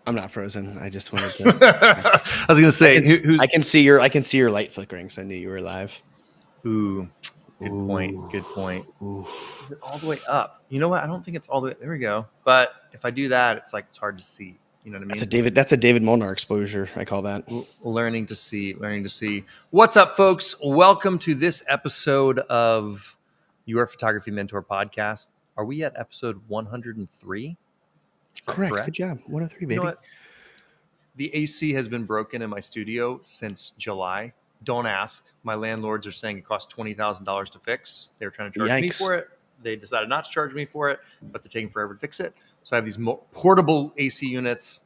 I'm not frozen. I just wanted to. I was gonna say, I can see your light flickering, so I knew you were live. Ooh, good point. Good point. Ooh. Is it all the way up? You know what? I don't think it's all the way. There we go. But if I do that, it's like it's hard to see. You know what I mean? That's a David Molnar exposure. I call that. Learning to see. What's up, folks? Welcome to this episode of Your Photography Mentor podcast. Are we at episode 103? Correct. Good job. 103, baby. You know what? The AC has been broken in my studio since July. Don't ask. My landlords are saying it costs $20,000 to fix. They're trying to charge me for it. They decided not to charge me for it, but they're taking forever to fix it. So I have these portable AC units.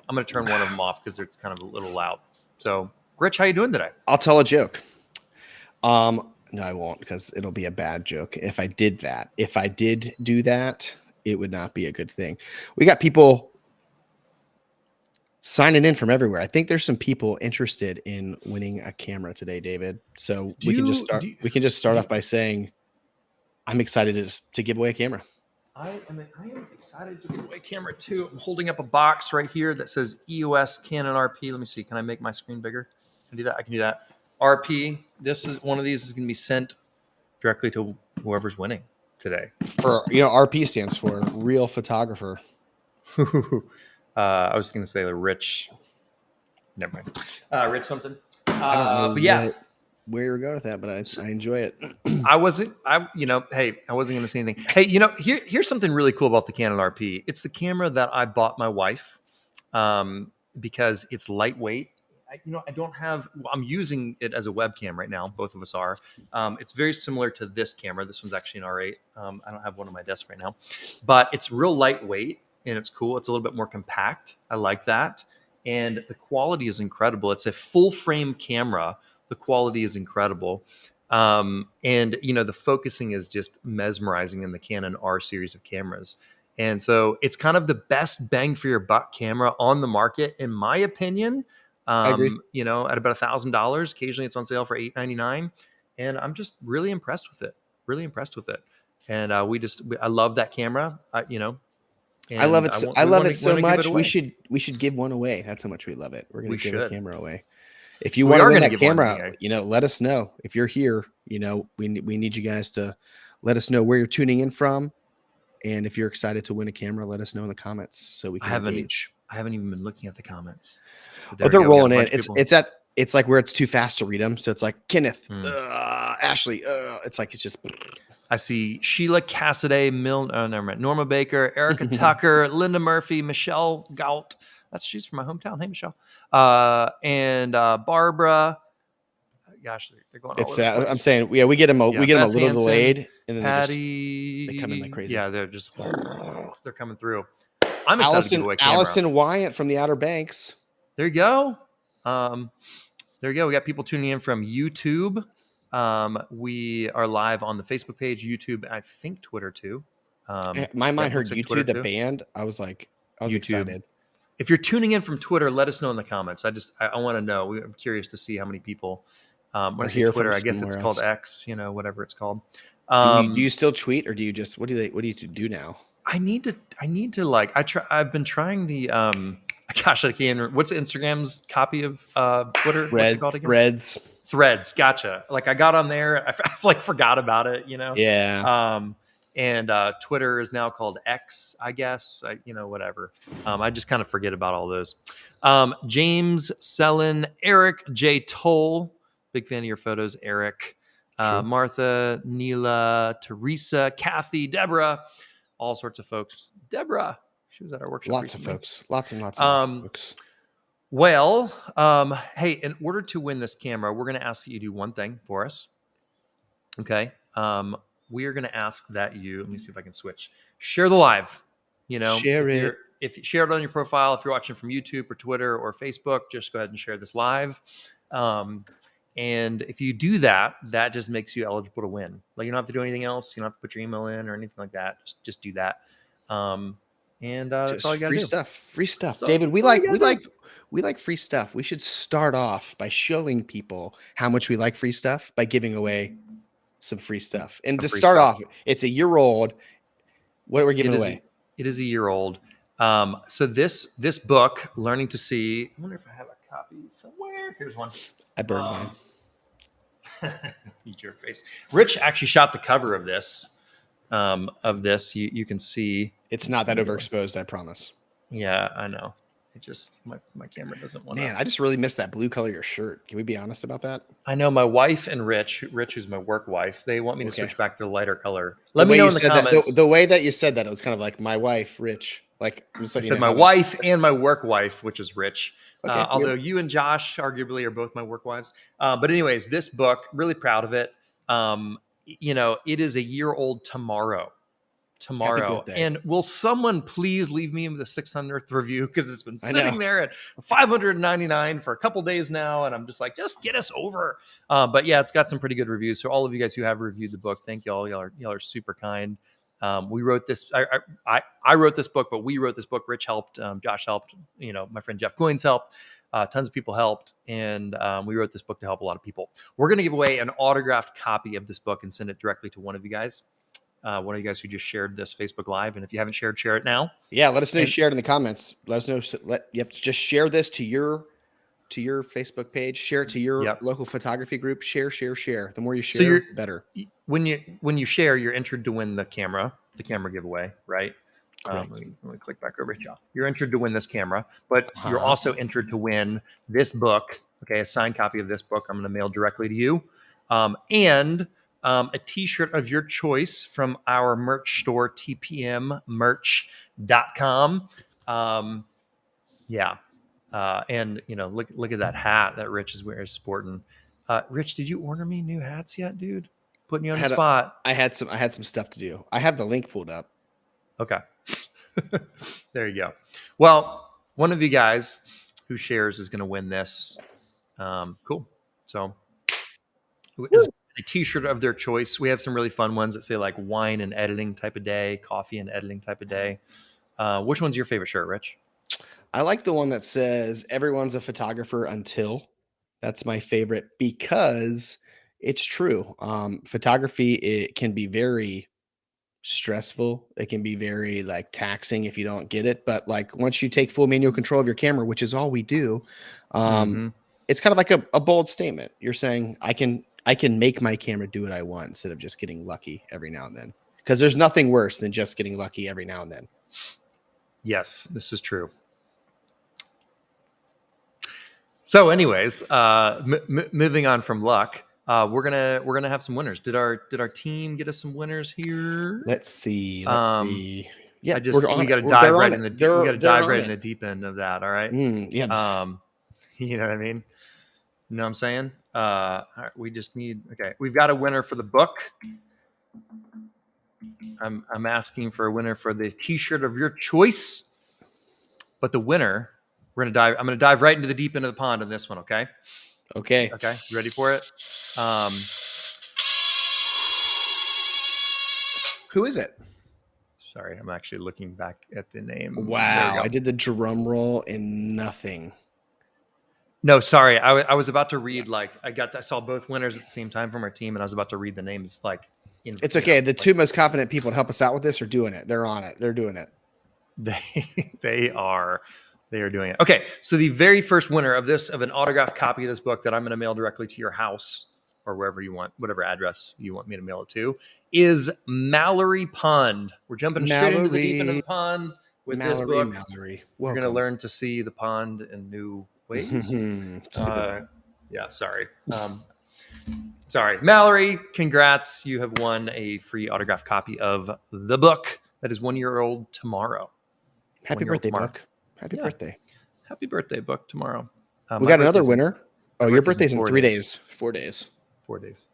I'm going to turn one of them off because it's kind of a little loud. So, Rich, how you doing today? I'll tell a joke. No, I won't, because it'll be a bad joke if I did that. If I did do that, it would not be a good thing. We got people signing in from everywhere. I think there's some people interested in winning a camera today, David. So we can just start off by saying I'm excited to give away a camera. I am excited to give away a camera too. I'm holding up a box right here that says EOS Canon RP. Let me see. Can I make my screen bigger? Can I do that? I can do that. RP. This is one of these is going to be sent directly to whoever's winning today. RP stands for real photographer. I was going to say the rich. Never mind. Rich something. I don't know. But yeah. Where you're going with that, but I enjoy it. I wasn't going to say anything. Hey, here's something really cool about the Canon RP. It's the camera that I bought my wife because it's lightweight. I'm using it as a webcam right now. Both of us are. It's very similar to this camera. This one's actually an R8. I don't have one on my desk right now, but it's real lightweight and it's cool. It's a little bit more compact. I like that. And the quality is incredible. It's a full frame camera. The quality is incredible. And the focusing is just mesmerizing in the Canon R series of cameras. And so it's kind of the best bang for your buck camera on the market, in my opinion. I agree. At about $1,000. Occasionally it's on sale for $899. And I'm just really impressed with it. And I love that camera, I love it. I love it so much. We should give one away. That's how much we love it. We're going to give a camera away. If you want to win that camera, let us know. If you're here, we need you guys to let us know where you're tuning in from, and if you're excited to win a camera, let us know in the comments so we can engage. I haven't even been looking at the comments. But they're rolling in. It's like where it's too fast to read them. So it's like Kenneth, Ashley. It's just. I see Sheila Cassidy, never mind. Norma Baker, Erica Tucker, Linda Murphy, Michelle Gault. She's from my hometown. Hey, Michelle. And Barbara. Gosh, they're going all over the place. I'm saying, we get them a little delayed, and then Patty, they come in like crazy. Yeah, they're coming through. I'm excited to give away a camera. Allison Wyatt from the Outer Banks. There you go. We got people tuning in from YouTube. We are live on the Facebook page, YouTube, I think Twitter too. My mind heard YouTube, the band. I was excited. If you're tuning in from Twitter, let us know in the comments. I want to know. I'm curious to see how many people. When I say Twitter, I guess it's called X. Whatever it's called. Do you still tweet, or do you just what do you do now? I need to I've been trying the gosh, I can't. What's Instagram's copy of Twitter? What's it called again? Threads. Gotcha. I got on there. I forgot about it. Yeah. And Twitter is now called X, I guess. Whatever. I just kind of forget about all those. James Sellen, Eric J. Toll, big fan of your photos, Eric. Martha, Neela, Teresa, Kathy, Deborah, all sorts of folks. Deborah, she was at our workshop. Lots of folks. Lots and lots of folks. Well, hey, in order to win this camera, we're going to ask that you do one thing for us. Okay. We are going to ask that you, let me see if I can switch, share the live, share it. If you share it on your profile, if you're watching from YouTube or Twitter or Facebook, just go ahead and share this live. And if you do that, that just makes you eligible to win. You don't have to do anything else. You don't have to put your email in or anything like that. Just do that. That's all you got to do. Free stuff. David, we like free stuff. We should start off by showing people how much we like free stuff by giving away some free stuff. And to start off, it's a year old. What are we giving away? It is a year old. So this book, Learning to See. I wonder if I have a copy somewhere. Here's one. I burned mine. You jerk face. Rich actually shot the cover of this. You can see it's not that overexposed. I promise. Yeah, I know. It just my camera doesn't want to. Man, I just really miss that blue color of your shirt. Can we be honest about that? I know my wife and Rich, who's my work wife, they want me to switch back to the lighter color. Let me know in the comments. The way that you said that, it was kind of like my wife, Rich. Like I said, my wife and my work wife, which is Rich. Okay, although you and Josh arguably are both my work wives. But anyways, this book, really proud of it. It is a year old tomorrow. And will someone please leave me the 600th review, because it's been sitting there at 599 for a couple days now, and I'm just like, just get us over. But yeah, it's got some pretty good reviews. So all of you guys who have reviewed the book, thank y'all. Y'all are super kind. We wrote this. I wrote this book, but we wrote this book. Rich helped. Josh helped. My friend Jeff Goins helped. Tons of people helped, and we wrote this book to help a lot of people. We're going to give away an autographed copy of this book and send it directly to one of you guys. One of you guys who just shared this Facebook Live. And if you haven't shared, share it now. Yeah, let us know you shared in the comments. Let us know. You have to just share this to your Facebook page. Share it to your local photography group. Share. The more you share, better. When you share, you're entered to win the camera giveaway, right? Let me click back over here. You're entered to win this camera, but you're also entered to win this book. Okay, a signed copy of this book. I'm going to mail directly to you. And a t-shirt of your choice from our merch store, tpmmerch.com. And look at that hat that Rich is sporting. Rich, did you order me new hats yet, dude? Putting you on the spot. I had some stuff to do. I have the link pulled up. Okay. There you go. Well, one of you guys who shares is going to win this. Cool. So a t-shirt of their choice. We have some really fun ones that say like wine and editing type of day, coffee and editing type of day. Which one's your favorite shirt, Rich? I like the one that says everyone's a photographer until. That's my favorite because it's true. Photography, it can be very stressful. It can be very like taxing if you don't get it. But like once you take full manual control of your camera, which is all we do, it's kind of like a bold statement. You're saying I can make my camera do what I want instead of just getting lucky every now and then. Because there's nothing worse than just getting lucky every now and then. Yes, this is true. So, anyways, moving on from luck, we're gonna have some winners. Did our team get us some winners here? Let's see. Yeah, we got to dive right in the deep end of that. All right. Yeah. You know what I mean? You know what I'm saying? All right, we just need. Okay, we've got a winner for the book. I'm asking for a winner for the T-shirt of your choice, but the winner. I'm going to dive right into the deep end of the pond on this one. Okay. Okay. You ready for it? Who is it? Sorry, I'm actually looking back at the name. Wow. I did the drum roll and nothing. No, sorry. I was about to read, I saw both winners at the same time from our team, and I was about to read the names. It's okay. The two most competent people to help us out with this are doing it. They're on it. They're doing it. They are doing it. Okay, so the very first winner of an autographed copy of this book that I'm going to mail directly to your house or wherever you want, whatever address you want me to mail it to, is Mallory Pond. We're jumping straight into the deep end of the pond with this book. Mallory, we're going to learn to see the pond in new ways. Sorry. Sorry, Mallory. Congrats! You have won a free autographed copy of the book that is 1 year old tomorrow. Happy birthday, book. Happy birthday. Happy birthday, book, tomorrow. We got another winner. Oh, your birthday's in 3 days. 4 days. 4 days.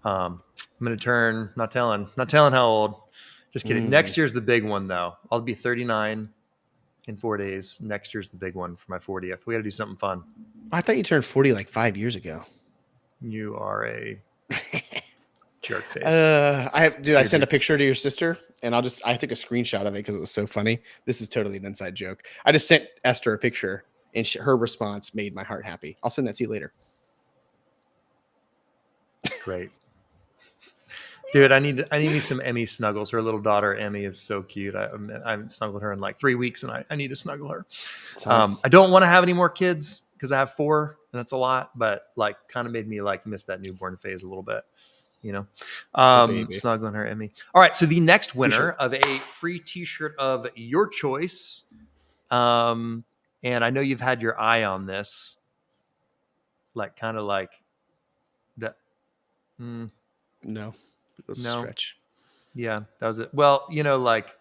I'm going to turn, not telling how old. Just kidding. Next year's the big one, though. I'll be 39 in 4 days. Next year's the big one for my 40th. We got to do something fun. I thought you turned 40 like 5 years ago. You are a jerk face. I sent a picture to your sister, and I took a screenshot of it because it was so funny. This is totally an inside joke. I just sent Esther a picture, and her response made my heart happy. I'll send that to you later. Great. Dude, I need me some Emmy snuggles. Her little daughter Emmy is so cute. I haven't snuggled her in like 3 weeks, and I need to snuggle her. I don't want to have any more kids because I have 4, and that's a lot. But like, kind of made me like miss that newborn phase a little bit. Snuggling her Emmy. All right, so the next winner of a free T-shirt of your choice, and I know you've had your eye on this, like kind of like that. No. It was a stretch. Yeah, that was it. Well, like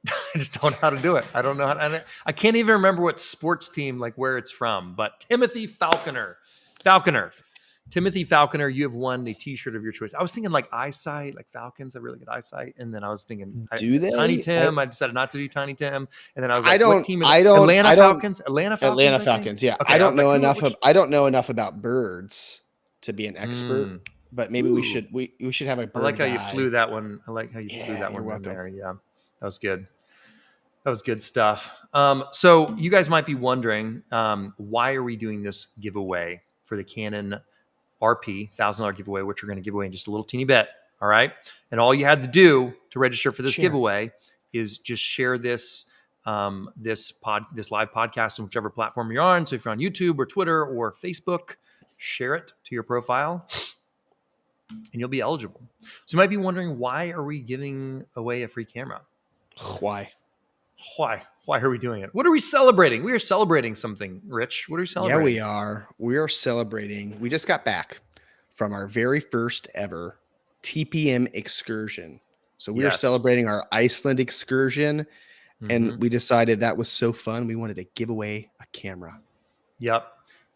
I just don't know how to do it. I don't know how. I can't even remember what sports team, like where it's from. But Timothy Falconer, you have won the T-shirt of your choice. I was thinking like eyesight, like Falcons have really good eyesight, and then I was thinking, Tiny Tim? I decided not to do Tiny Tim, and then I was like, what team? Atlanta Falcons. Atlanta Falcons. Yeah, okay. I don't know enough. I don't know enough about birds to be an expert. But maybe we should have a bird. I like how guy. You flew that one. I like how you flew that one in there. Yeah, that was good. That was good stuff. So you guys might be wondering, why are we doing this giveaway for the Canon RP $1,000 giveaway, which we're going to give away in just a little teeny bit. All right. And all you had to do to register for this giveaway is just share this this live podcast on whichever platform you're on. So if you're on YouTube or Twitter or Facebook, share it to your profile, and you'll be eligible. So you might be wondering, why are we giving away a free camera? Why are we doing it? What are we celebrating? We are celebrating something, Rich. What are we celebrating? Yeah, we are. We are celebrating. We just got back from our very first ever TPM excursion. So we are celebrating our Iceland excursion, and we decided that was so fun. We wanted to give away a camera. Yep.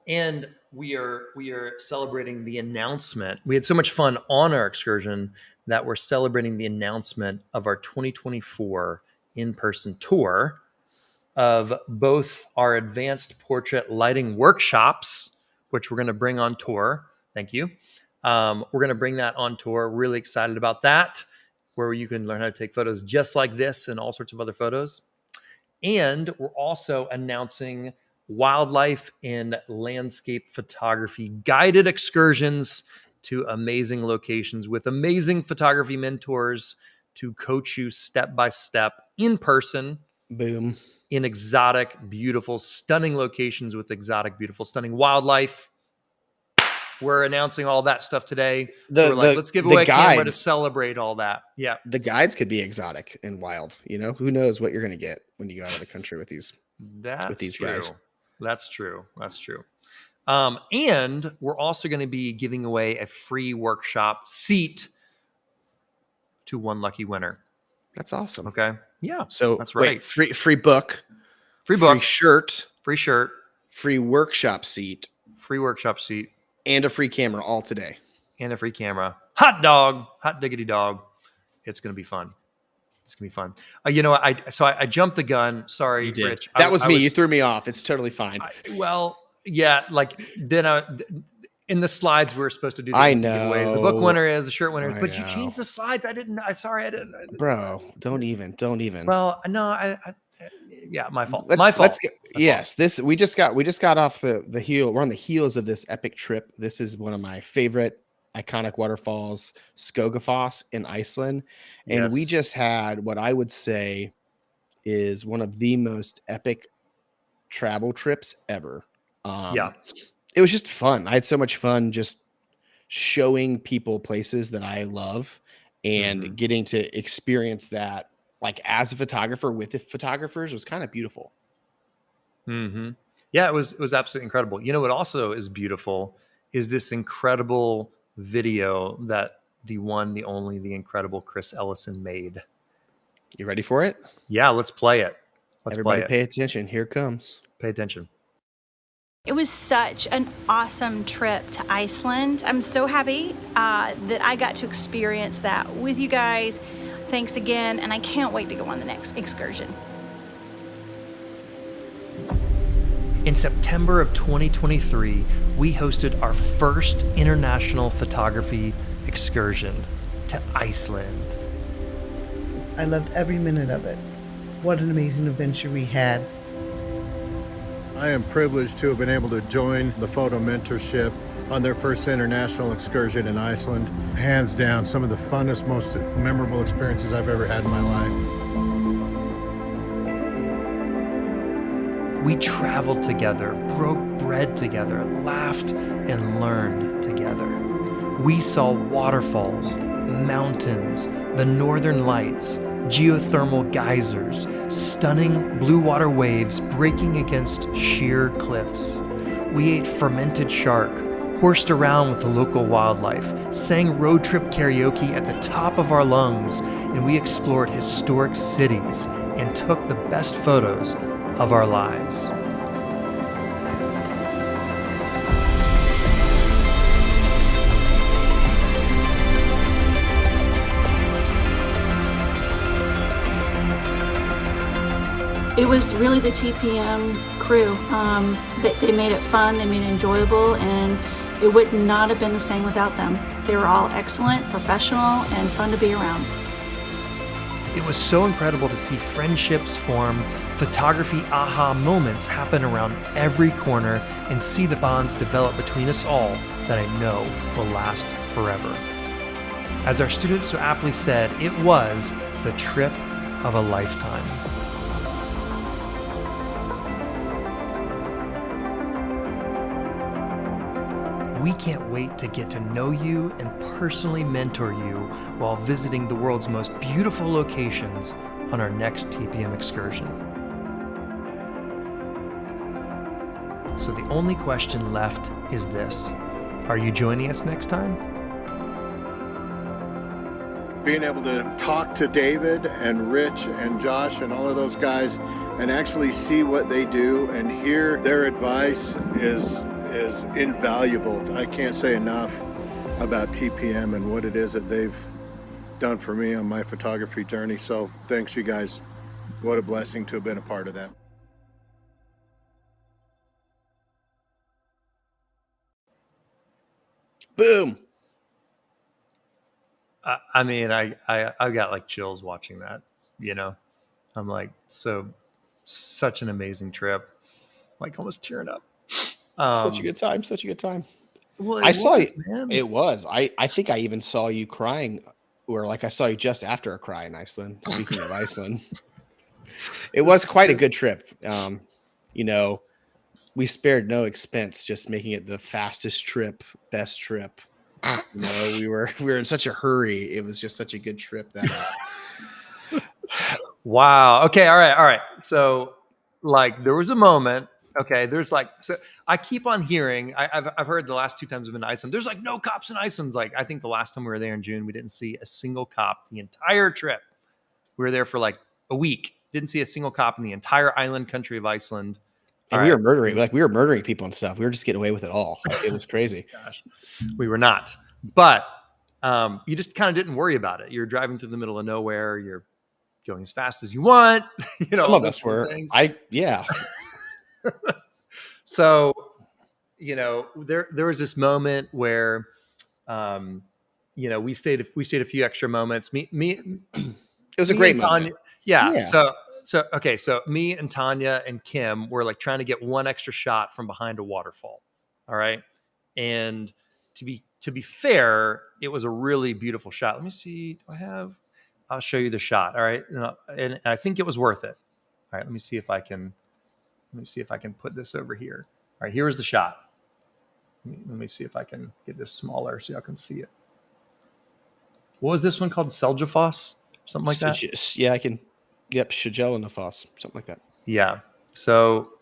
And we are celebrating the announcement. We had so much fun on our excursion that we're celebrating the announcement of our 2024 in-person tour of both our advanced portrait lighting workshops, which we're going to bring on tour. Thank you. We're going to bring that on tour. Really excited about that, where you can learn how to take photos just like this and all sorts of other photos. And we're also announcing wildlife and landscape photography guided excursions to amazing locations with amazing photography mentors to coach you step by step in person. Boom. In exotic, beautiful, stunning locations with exotic, beautiful, stunning wildlife. We're announcing all that stuff today. We're like, let's give away a camera to celebrate all that. Yeah. The guides could be exotic and wild. Who knows what you're going to get when you go out of the country with these guys. That's true. And we're also going to be giving away a free workshop seat to one lucky winner. That's awesome. Okay. Yeah. So that's right. Wait, free book, free shirt, free workshop seat, and a free camera all today. And a free camera. Hot diggity dog. It's going to be fun. I jumped the gun. Sorry, Rich. That was me. You threw me off. It's totally fine. In the slides we were supposed to do I know. giveaways. The book winner is, the shirt winner. But you changed the slides. I didn't. Bro, don't even. Well, no, my fault. We just got off the heel. We're on the heels of this epic trip. This is one of my favorite iconic waterfalls, Skogafoss in Iceland. And we just had what I would say is one of the most epic travel trips ever. It was just fun. I had so much fun just showing people places that I love and getting to experience that, like, as a photographer with the photographers, was kind of beautiful. Yeah, it was absolutely incredible. What also is beautiful is this incredible video that the one, the only, the incredible Chris Ellison made. You ready for it? Yeah, let's play it. Everybody pay attention. Here it comes. Pay attention. It was such an awesome trip to Iceland. I'm so happy that I got to experience that with you guys. Thanks again, and I can't wait to go on the next excursion. In September of 2023, we hosted our first international photography excursion to Iceland. I loved every minute of it. What an amazing adventure we had. I am privileged to have been able to join the photo mentorship on their first international excursion in Iceland. Hands down, some of the funnest, most memorable experiences I've ever had in my life. We traveled together, broke bread together, laughed and learned together. We saw waterfalls, mountains, the northern lights, geothermal geysers, stunning blue water waves breaking against sheer cliffs. We ate fermented shark, horsed around with the local wildlife, sang road trip karaoke at the top of our lungs, and we explored historic cities and took the best photos of our lives. It was really the TPM crew. They made it fun, they made it enjoyable, and it would not have been the same without them. They were all excellent, professional, and fun to be around. It was so incredible to see friendships form, photography aha moments happen around every corner, and see the bonds develop between us all that I know will last forever. As our students so aptly said, it was the trip of a lifetime. We can't wait to get to know you and personally mentor you while visiting the world's most beautiful locations on our next TPM excursion. So the only question left is this: are you joining us next time? Being able to talk to David and Rich and Josh and all of those guys and actually see what they do and hear their advice is invaluable. I can't say enough about TPM and what it is that they've done for me on my photography journey. So thanks, you guys. What a blessing to have been a part of that. Boom. I mean, I got like chills watching that, you know. I'm like, such an amazing trip. Like almost tearing up. Such a good time. Such a good time. Well, I saw it. It was. I think I even saw you crying, or like I saw you just after a cry in Iceland. Speaking of Iceland, it was quite a good trip. You know, we spared no expense, just making it the fastest trip, best trip. You know, we were in such a hurry. It was just such a good trip that. Wow. Okay. All right. So, like, there was a moment. Okay, there's like, so I keep on hearing, I've heard the last 2 times I've been to Iceland, there's like no cops in Iceland. Like, I think the last time we were there in June, we didn't see a single cop the entire trip. We were there for like a week, didn't see a single cop in the entire island country of Iceland. And we were murdering people and stuff. We were just getting away with it all. It was crazy. Gosh, we were not. But you just kind of didn't worry about it. You're driving through the middle of nowhere. You're going as fast as you want. You know, some of us were. Yeah. So, you know, there was this moment where, you know, we stayed a few extra moments. It was a great moment. Yeah. So me and Tanya and Kim were like trying to get one extra shot from behind a waterfall. All right. And to be fair, it was a really beautiful shot. Let me see. I'll show you the shot. All right. And I think it was worth it. All right. Let me see if I can put this over here. All right, here is the shot. Let me see if I can get this smaller so y'all can see it. What was this one called? Seljafoss? Something like that? Yeah, I can. Yep, Shagelinafoss, something like that. Yeah. So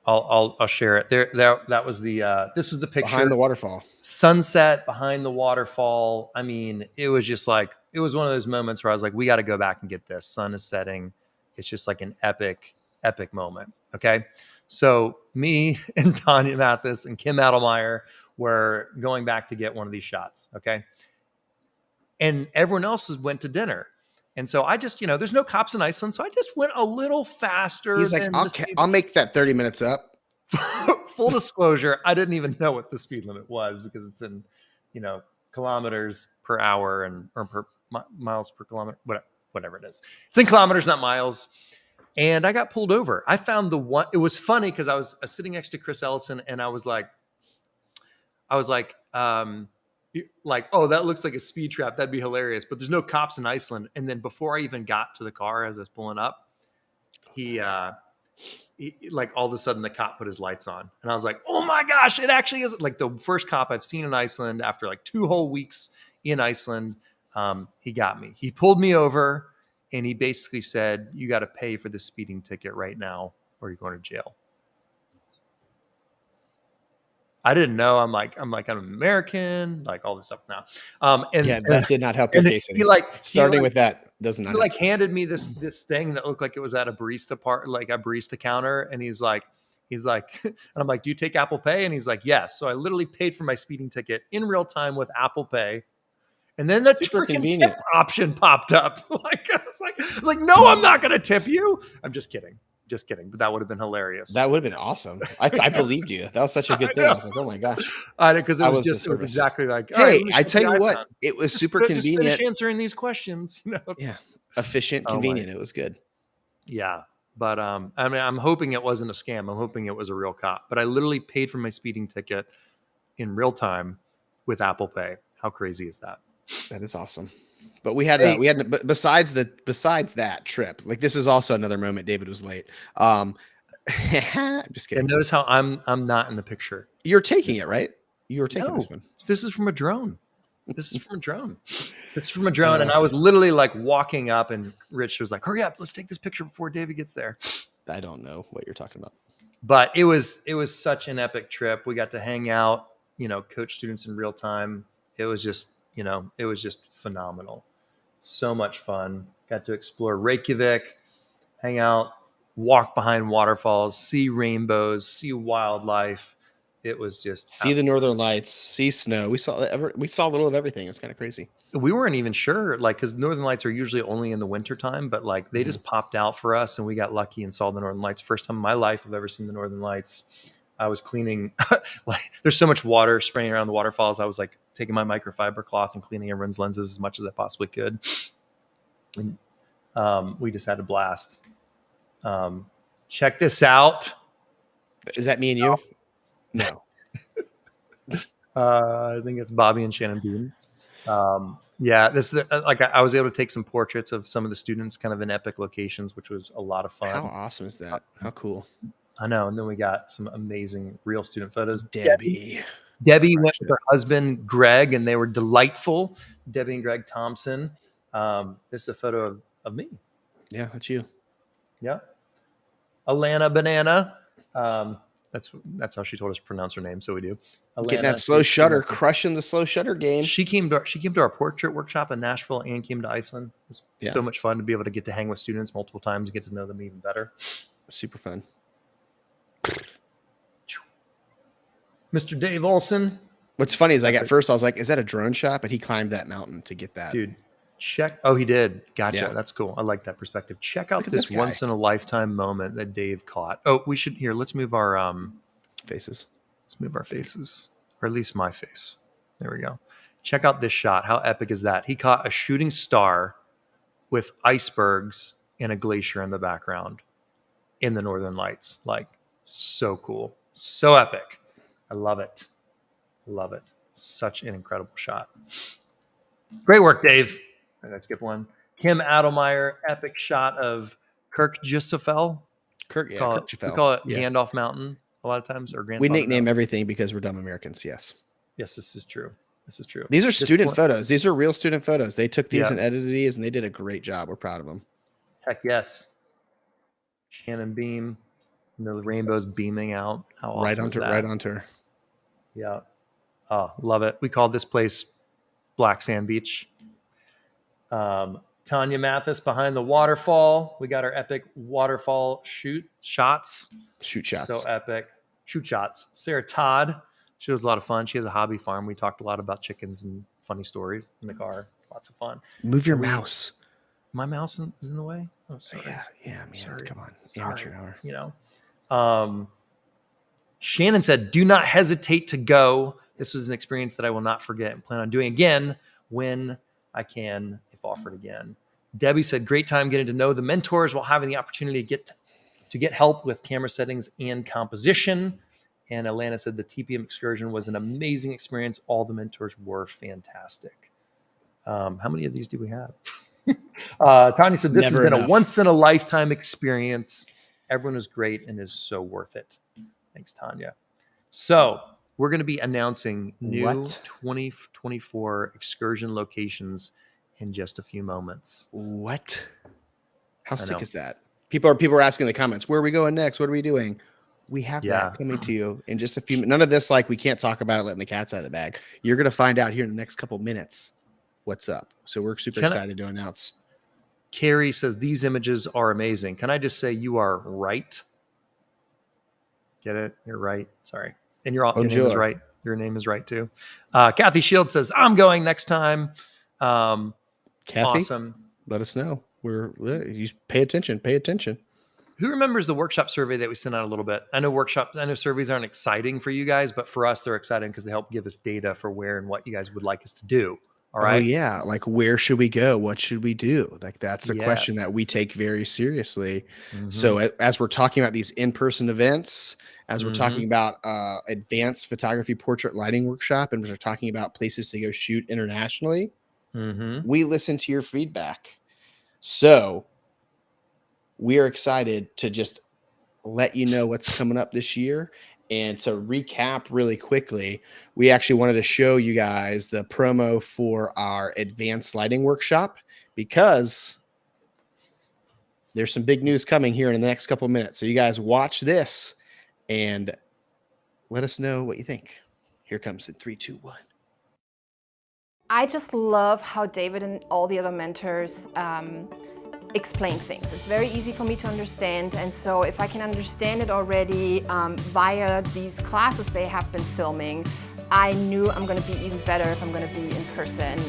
I'll share it. That was this was the picture. Behind the waterfall. Sunset behind the waterfall. I mean, it was just like, it was one of those moments where I was like, we got to go back and get this. Sun is setting. It's just like an epic moment. Okay. So me and Tanya Mathis and Kim Adelmeyer were going back to get one of these shots. Okay. And everyone else went to dinner. And so I just, you know, there's no cops in Iceland. So I just went a little faster. He's like, I'll make that 30 minutes up. Full disclosure, I didn't even know what the speed limit was because it's in, you know, kilometers per hour or miles per kilometer, whatever it is. It's in kilometers, not miles. And I got pulled over. I found the one. It was funny because I was sitting next to Chris Ellison, and I was like, oh, that looks like a speed trap. That'd be hilarious. But there's no cops in Iceland. And then before I even got to the car as I was pulling up, he like all of a sudden the cop put his lights on. And I was like, oh my gosh, it actually is like the first cop I've seen in Iceland after like 2 whole weeks in Iceland. He got me. He pulled me over and he basically said, you got to pay for the speeding ticket right now or you're going to jail. I didn't know. I'm American, like all this stuff now. That did not help your case. Starting with that does not. He like handed me this thing that looked like it was at a barista counter, and he's like, and I'm like, do you take Apple Pay? And he's like, yes. So I literally paid for my speeding ticket in real time with Apple Pay, and then the freaking tip option popped up. I was like, no, I'm not going to tip you. I'm just kidding. Just kidding, but that would have been hilarious. That would have been awesome. I believed you. That was such a good thing. I was like, oh my gosh. Because it was exactly like, hey, I tell you what, it was super convenient. Just finish answering these questions. Efficient, convenient. It was good. Yeah. But I'm hoping it wasn't a scam. I'm hoping it was a real cop. But I literally paid for my speeding ticket in real time with Apple Pay. How crazy is that? That is awesome. But but besides that trip, like this is also another moment David was late. I'm just kidding. And notice how I'm not in the picture. You're taking it, right? You were taking this one. This is from a drone. And I was literally like walking up and Rich was like, hurry up, let's take this picture before David gets there. I don't know what you're talking about. But it was such an epic trip. We got to hang out, coach students in real time. It was just phenomenal. So much fun. Got to explore Reykjavik, hang out, walk behind waterfalls, see rainbows, see wildlife. It was just see the northern lights, see snow. We saw a little of everything. It's kind of crazy. We weren't even sure, because northern lights are usually only in the wintertime, but they just popped out for us and we got lucky and saw the northern lights. First time in my life I've ever seen the northern lights. I was cleaning, there's so much water spraying around the waterfalls. I was taking my microfiber cloth and cleaning everyone's lenses as much as I possibly could. And we just had a blast. Check this out. Is that me and you? No. I think it's Bobby and Shannon Bean. This is I was able to take some portraits of some of the students kind of in epic locations, which was a lot of fun. How awesome is that? How cool. I know. And then we got some amazing real student photos. Debbie went with her husband, Greg, and they were delightful. Debbie and Greg Thompson. This is a photo of me. Yeah, that's you. Yeah. Alana Banana. That's how she told us to pronounce her name, so we do. Alana, getting that slow shutter, crushing the slow shutter game. She came to our portrait workshop in Nashville and came to Iceland. It was so much fun to be able to get to hang with students multiple times and get to know them even better. Super fun. Mr. Dave Olson. What's funny is at first I was like, is that a drone shot? But he climbed that mountain to get that. Dude, oh, he did. Gotcha. Yeah. That's cool. I like that perspective. Check out this once in a lifetime moment that Dave caught. Oh, let's move our faces. Let's move our faces, or at least my face. There we go. Check out this shot. How epic is that? He caught a shooting star with icebergs and a glacier in the background in the Northern Lights. So cool. So epic. I love it. Love it. Such an incredible shot. Great work, Dave. Did I skip one? Kim Adelmeyer, epic shot of Kirk Jusefel. Kirk We call it Gandalf Mountain a lot of times. Or we nickname everything because we're dumb Americans, yes. Yes, this is true. These are student photos. These are real student photos. They took these and edited these, and they did a great job. We're proud of them. Heck yes. Shannon Beam. And the rainbow's beaming out. How awesome right onto her. Yeah. Oh, love it. We called this place Black Sand Beach. Tanya Mathis behind the waterfall. We got our epic waterfall shoot shots. So epic. Shoot shots. Sarah Todd. She was a lot of fun. She has a hobby farm. We talked a lot about chickens and funny stories in the car. Lots of fun. Move your mouse. My mouse is in the way? Oh, sorry. Yeah, man. Sorry. Come on. Amateur hour. Shannon said, do not hesitate to go. This was an experience that I will not forget and plan on doing again when I can, if offered again. Debbie said, great time getting to know the mentors while having the opportunity to get help with camera settings and composition. And Alana said the TPM excursion was an amazing experience. All the mentors were fantastic. How many of these do we have? Tanya said, this has been a once in a lifetime experience. Everyone is great and is so worth it. Thanks, Tanya. So we're going to be announcing new 2024 excursion locations in just a few moments. What? How sick is that? People are asking in the comments, where are we going next? What are we doing? We have that coming to you in just a few minutes. None of this, like, we can't talk about it, letting the cat's out of the bag. You're going to find out here in the next couple minutes what's up. So we're super excited to announce. Carrie says, these images are amazing. Can I just say you are right? Get it? You're right. Sorry. And your name is right. Your name is right too. Kathy Shield says, I'm going next time. Kathy, awesome. Let us know. You pay attention. Pay attention. Who remembers the workshop survey that we sent out a little bit? I know surveys aren't exciting for you guys, but for us, they're exciting because they help give us data for where and what you guys would like us to do. All right. Oh yeah. Like, where should we go? What should we do? Like, that's a question that we take very seriously. Mm-hmm. So as we're talking about these in-person events, as we're talking about advanced photography portrait lighting workshop, and we're talking about places to go shoot internationally, we listen to your feedback. So we are excited to just let you know what's coming up this year. And to recap really quickly, we actually wanted to show you guys the promo for our advanced lighting workshop, because there's some big news coming here in the next couple of minutes. So you guys watch this and let us know what you think. Here comes in 3, 2, 1. I just love how David and all the other mentors explain things. It's very easy for me to understand, and so if I can understand it already via these classes they have been filming, I knew I'm going to be even better if I'm going to be in person.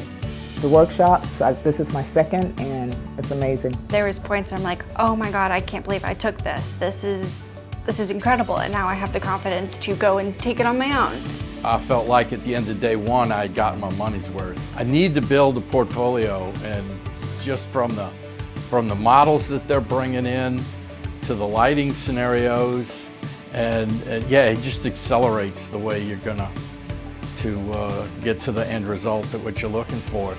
The workshops, this is my second, and it's amazing. There was points where I'm like, oh my God, I can't believe I took this. This is incredible, and now I have the confidence to go and take it on my own. I felt like at the end of day one, I had gotten my money's worth. I need to build a portfolio, and just from the models that they're bringing in to the lighting scenarios, and yeah, it just accelerates the way you're gonna get to the end result of what you're looking for.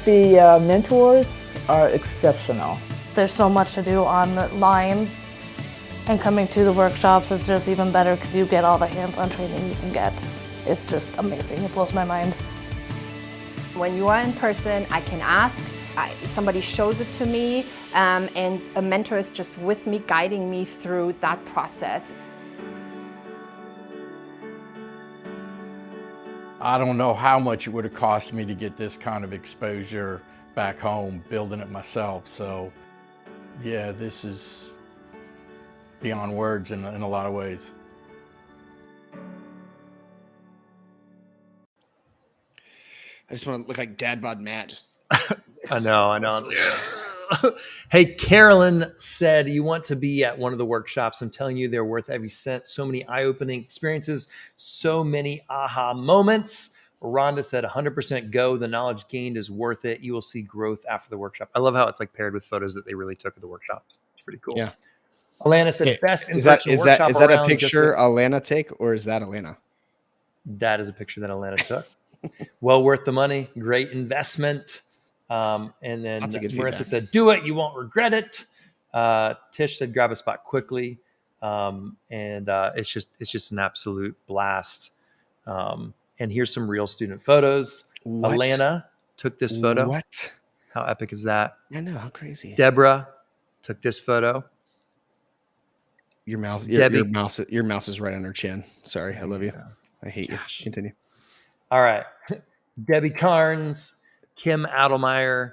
The mentors are exceptional. There's so much to do online, and coming to the workshops is just even better because you get all the hands-on training you can get. It's just amazing. It blows my mind. When you are in person, I can ask, somebody shows it to me, and a mentor is just with me, guiding me through that process. I don't know how much it would have cost me to get this kind of exposure back home, building it myself. So yeah, this is beyond words in a lot of ways. I just want to look like Dad Bod Matt. Just I know. Hey, Carolyn said, you want to be at one of the workshops. I'm telling you, they're worth every cent. So many eye-opening experiences, so many aha moments. Rhonda said 100% go. The knowledge gained is worth it. You will see growth after the workshop. I love how it's like paired with photos that they really took at the workshops. It's pretty cool. Yeah. Alana said best in is that a picture Alana take, or is that Alana? That is a picture that Alana took. Well worth the money. Great investment. And then Marissa said, do it. You won't regret it. Tish said, grab a spot quickly. It's just an absolute blast. And here's some real student photos. What? Alana took this photo. What? How epic is that? I know, how crazy. Deborah took this photo. Your mouse is right on her chin. Sorry, I love you. I hate you. Continue. All right. Debbie Carnes, Kim Adelmeyer,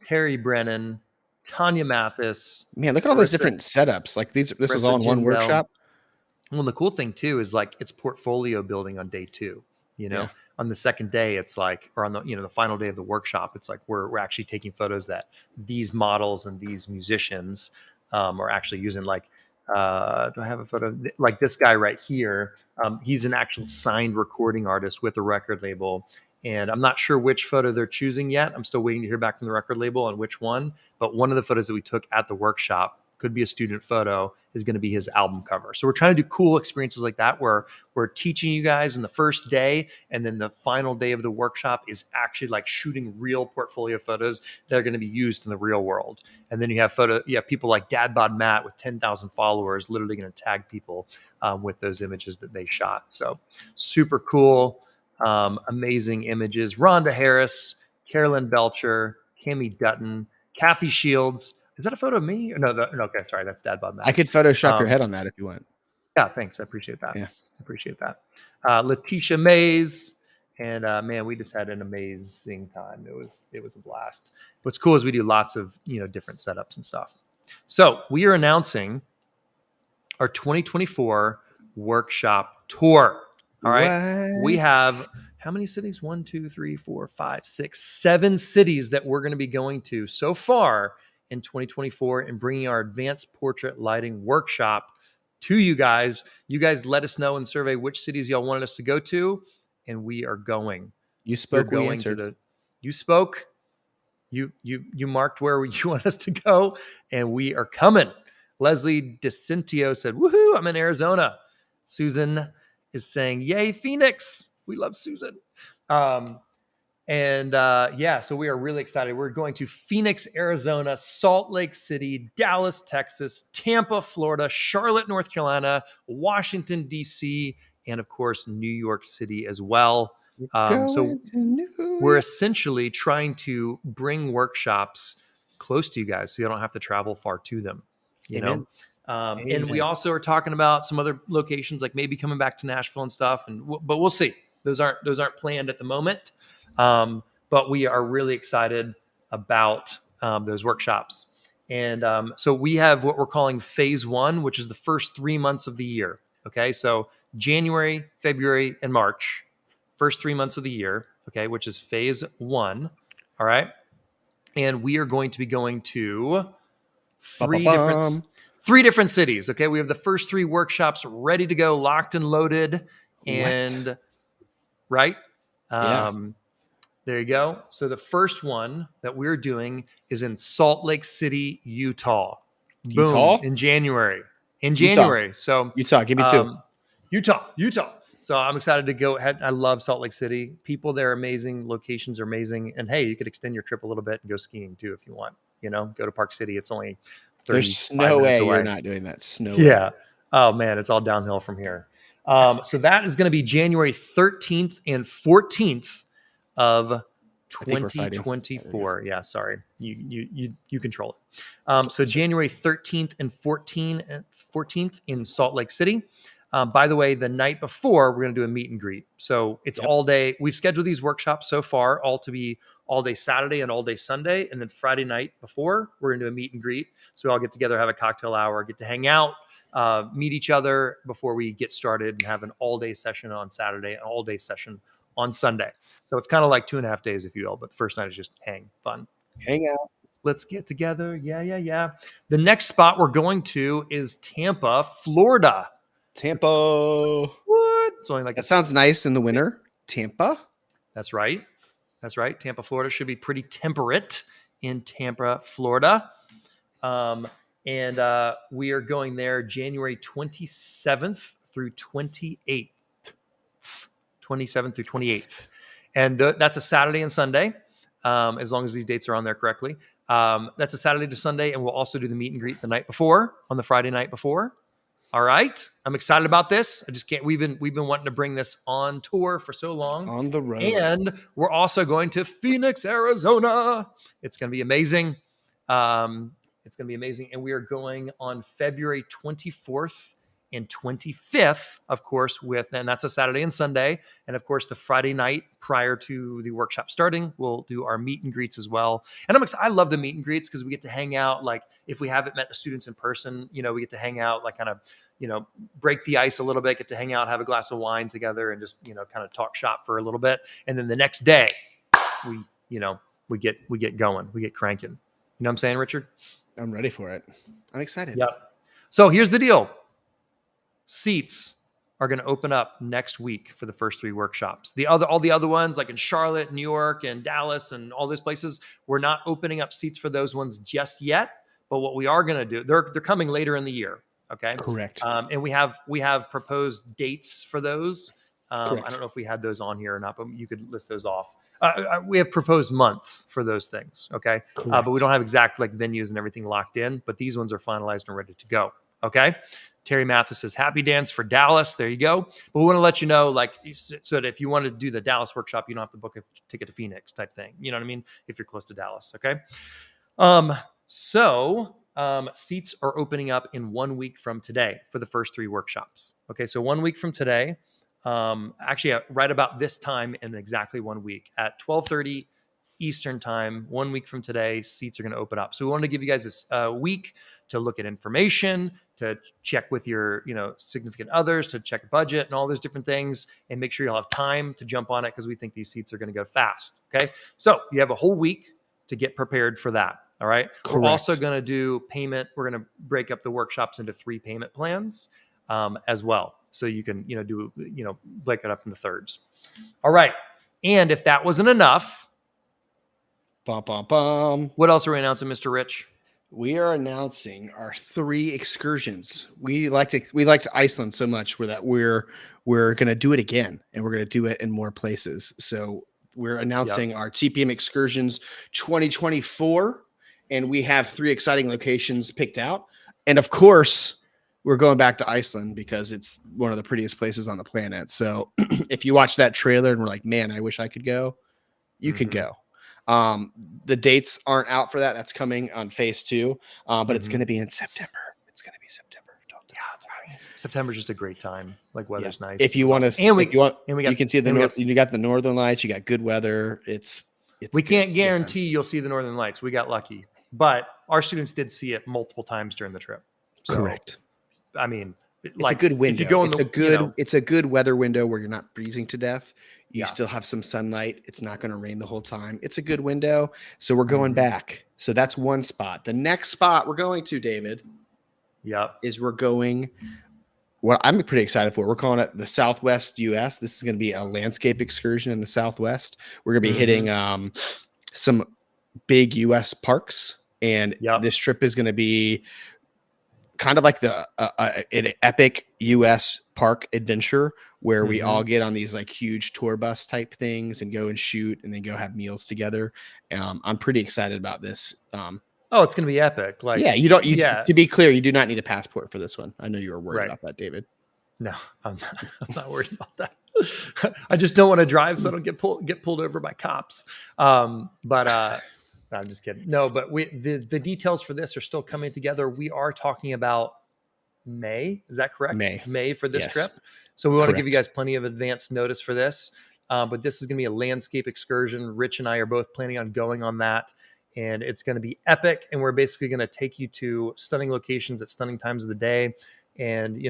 Terry Brennan, Tanya Mathis. Man, look at all those different setups. Like this was all in one workshop. Well, the cool thing too is like it's portfolio building on day 2. On the second day, it's like, or on the the final day of the workshop, it's like we're actually taking photos that these models and these musicians are actually using. Like, do I have a photo? Like this guy right here, he's an actual signed recording artist with a record label, And I'm not sure which photo they're choosing yet. I'm still waiting to hear back from the record label on which one. But one of the photos that we took at the workshop, could be a student photo, is going to be his album cover. So we're trying to do cool experiences like that where we're teaching you guys in the first day, and then the final day of the workshop is actually like shooting real portfolio photos that are going to be used in the real world. And then you have people like Dad Bod Matt with 10,000 followers literally going to tag people with those images that they shot. So super cool, amazing images. Rhonda Harris, Carolyn Belcher, Cami Dutton, Kathy Shields. Is that a photo of me? No, okay, sorry, that's Dad Bod Matt. I could Photoshop your head on that if you want. Yeah, thanks. I appreciate that. Yeah. I appreciate that. Letitia Mays, and man, we just had an amazing time. It was a blast. What's cool is we do lots of different setups and stuff. So we are announcing our 2024 workshop tour. All right. What? We have how many cities? 1, 2, 3, 4, 5, 6, 7 cities that we're going to be going to so far in 2024 and bringing our advanced portrait lighting workshop to you guys. You guys let us know in the survey which cities y'all wanted us to go to, and we are going. You spoke, we answered. You spoke, you marked where you want us to go, and we are coming. Leslie DeCintio said, woohoo, I'm in Arizona. Susan is saying, yay, Phoenix. We love Susan. So we are really excited. We're going to Phoenix, Arizona, Salt Lake City, Dallas, Texas, Tampa, Florida, Charlotte, North Carolina, Washington, D.C., and of course, New York City as well. So we're essentially trying to bring workshops close to you guys so you don't have to travel far to them. Amen. And we also are talking about some other locations, like maybe coming back to Nashville and stuff. But we'll see. Those aren't planned at the moment. But we are really excited about those workshops. And so we have what we're calling phase 1, which is the first 3 months of the year. Okay, so January, February, and March, first 3 months of the year. Okay, which is phase 1. All right, and we are going to be going to three different cities. Okay, we have the first 3 workshops ready to go, locked and loaded, and right. There you go. So the first one that we're doing is in Salt Lake City, Utah. Boom, in January. So Utah, give me 2. Utah. So I'm excited to go ahead. I love Salt Lake City. People there are amazing. Locations are amazing. And hey, you could extend your trip a little bit and go skiing too if you want. Go to Park City. It's only 35 There's no way away. You're not doing that. Yeah. Oh man, it's all downhill from here. So that is going to be January 13th and 14th of 2024. Yeah, sorry. You control it. So January 13th and 14th in Salt Lake City. By the way, the night before, we're going to do a meet and greet. So it's all day. We've scheduled these workshops so far all to be all day Saturday and all day Sunday. And then Friday night before, we're going to do a meet and greet. So we all get together, have a cocktail hour, get to hang out, meet each other before we get started, and have an all-day session on Saturday, an all-day session on Sunday. So it's kind of like 2.5 days, if you will. But the first night is just fun. Hang out. Let's get together. Yeah. The next spot we're going to is Tampa, Florida. Tampa. What? It's only like that sounds nice in the winter. Tampa. That's right. Tampa, Florida should be pretty temperate in Tampa, Florida. And we are going there January 27th through 28th. 27th through 28th. And that's a Saturday and Sunday, as long as these dates are on there correctly. That's a Saturday to Sunday, and we'll also do the meet and greet the night before, on the Friday night before. All right. I'm excited about this. I just can't. We've been wanting to bring this on tour for so long. On the road. And we're also going to Phoenix, Arizona. It's going to be amazing. And we are going on February 24th and 25th, of course, and that's a Saturday and Sunday. And of course, the Friday night prior to the workshop starting, we'll do our meet and greets as well. And I love the meet and greets because we get to hang out. Like if we haven't met the students in person, we get to hang out, like kind of, break the ice a little bit, get to hang out, have a glass of wine together, and just, kind of talk shop for a little bit. And then the next day we get going, we get cranking. You know what I'm saying, Richard? I'm ready for it. I'm excited. Yep. So here's the deal. Seats are going to open up next week for the first 3 workshops. All the other ones, like in Charlotte, New York, and Dallas, and all those places, we're not opening up seats for those ones just yet. But what we are going to do, they're coming later in the year. Okay. Correct. And we have proposed dates for those. I Correct. don't know if we had those on here or not, but you could list those off. We have proposed months for those things. Okay. But we don't have exact like venues and everything locked in, but these ones are finalized and ready to go. Okay. Terry Mathis says, happy dance for Dallas. There you go. But we want to let you know, like, so that if you want to do the Dallas workshop, you don't have to book a ticket to Phoenix type thing. You know what I mean? If you're close to Dallas. Okay. Seats are opening up in 1 week from today for the first 3 workshops. Okay. So 1 week from today, actually right about this time in exactly 1 week at 12:30 Eastern time, 1 week from today, seats are going to open up. So we wanted to give you guys this week to look at information, to check with your, significant others, to check budget and all those different things, and make sure you'll have time to jump on it because we think these seats are going to go fast. Okay. So you have a whole week to get prepared for that. All right. Correct. We're also going to do payment. We're going to break up the workshops into 3 payment plans as well. So you can, break it up into thirds. All right. And if that wasn't enough, what else are we announcing, Mr. Rich? We are announcing our 3 excursions. We liked Iceland so much we're going to do it again, and we're going to do it in more places. So we're announcing our TPM Excursions 2024, and we have 3 exciting locations picked out. And of course, we're going back to Iceland because it's one of the prettiest places on the planet. So if you watch that trailer and we're like, man, I wish I could go, you can go. The dates aren't out for that. That's coming on phase 2, but it's going to be in September. It's going to be September. September's just a great time. Like weather's nice. If you want to, you can see you got the Northern Lights. You got good weather. We can't guarantee you'll see the Northern Lights. We got lucky, but our students did see it multiple times during the trip. So, correct. I mean, it's a good window. If you go it's a good weather window where you're not freezing to death. You still have some sunlight. It's not going to rain the whole time. It's a good window. So we're going back. So that's one spot. The next spot we're going to, David, is we're going. What I'm pretty excited for. We're calling it the Southwest U.S. This is going to be a landscape excursion in the Southwest. We're going to be hitting some big U.S. parks, and this trip is going to be kind of like an epic U.S. park adventure where we all get on these like huge tour bus type things and go and shoot and then go have meals together. I'm pretty excited about this. It's going to be epic. Like, to be clear, you do not need a passport for this one. I know you were worried about that, David. No, I'm not worried about that. I just don't want to drive so I don't get pulled over by cops. No, I'm just kidding. No, but the details for this are still coming together. We are talking about May. Is that correct? May for this trip. So we want to give you guys plenty of advance notice for this. But this is going to be a landscape excursion. Rich and I are both planning on going on that. And it's going to be epic. And we're basically going to take you to stunning locations at stunning times of the day. And,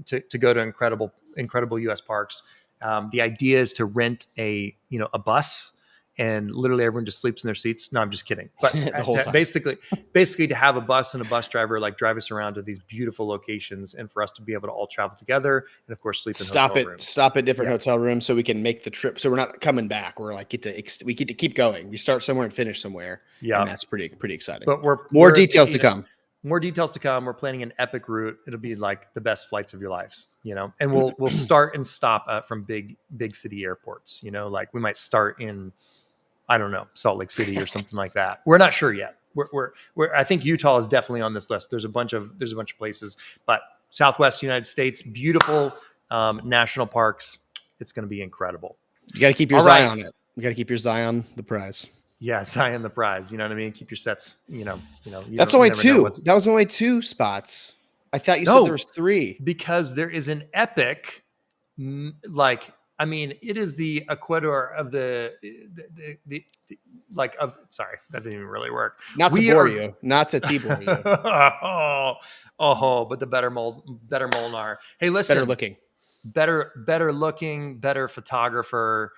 to go to incredible U.S. parks. The idea is to rent a bus. And literally everyone just sleeps in their seats. No, I'm just kidding. But basically to have a bus and a bus driver like drive us around to these beautiful locations, and for us to be able to all travel together, and of course sleep in hotel rooms. Stop at different hotel rooms so we can make the trip. So we're not coming back. We're like we get to keep going. We start somewhere and finish somewhere. Yeah, and that's pretty exciting. But more details to come. More details to come. We're planning an epic route. It'll be like the best flights of your lives, And we'll start and stop from big city airports. Like we might start in, I don't know, Salt Lake City or something like that. We're not sure yet. I think Utah is definitely on this list. There's a bunch of places, but Southwest United States, beautiful national parks. It's going to be incredible. You got to keep your eye on it. You got to keep your eye on the prize. Yeah, Zion the prize. You know what I mean? Keep your sets. That's only 2. That was only 2 spots. I thought you said there was 3. Because there is an epic, it is the Ecuador of sorry, that didn't even really work. Not to bore you. But the better Molnar. Hey, listen. Better looking, better photographer.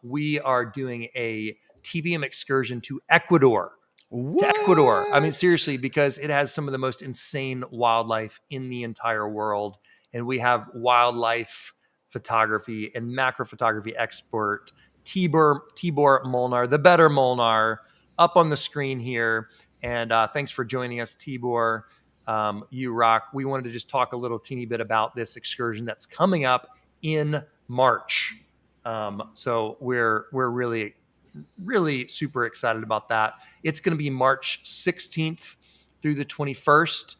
We are doing a TBM excursion to Ecuador. What? To Ecuador. I mean, seriously, because it has some of the most insane wildlife in the entire world. And we have wildlife photography and macro photography expert Tibor Molnar, the better Molnar, up on the screen here. And thanks for joining us, Tibor. You rock. We wanted to just talk a little teeny bit about this excursion that's coming up in March. So we're really, really super excited about that. It's going to be March 16th through the 21st.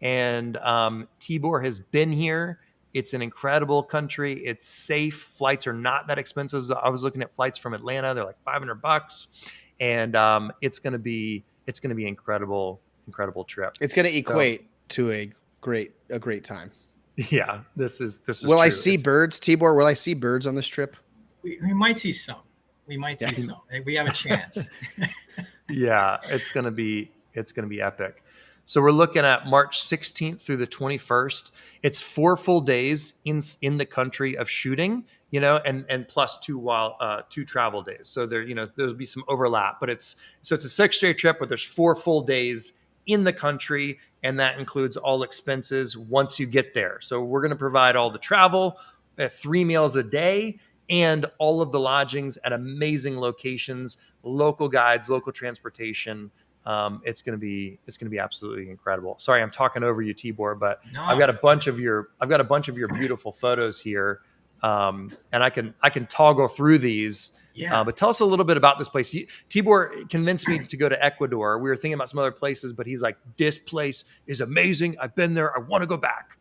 And Tibor has been here. It's an incredible country. It's safe. Flights are not that expensive. I was looking at flights from Atlanta. They're like $500. And it's going to be incredible trip. It's going to equate to a great time. Yeah, this is Will I see birds, Tibor? Will I see birds on this trip? We might see some. We have a chance. Yeah, it's going to be epic. So we're looking at March 16th through the 21st. It's 4 full days in the country of shooting, and plus 2 travel days. So there'll be some overlap, but it's a 6-day trip, but there's 4 full days in the country, and that includes all expenses once you get there. So we're going to provide all the travel, 3 meals a day, and all of the lodgings at amazing locations, local guides, local transportation. It's going to be absolutely incredible. Sorry, I'm talking over you, Tibor, but I've got a bunch of your beautiful photos here. And I can toggle through these. Yeah. But tell us a little bit about this place. Tibor convinced me to go to Ecuador. We were thinking about some other places, but he's like, this place is amazing. I've been there. I want to go back.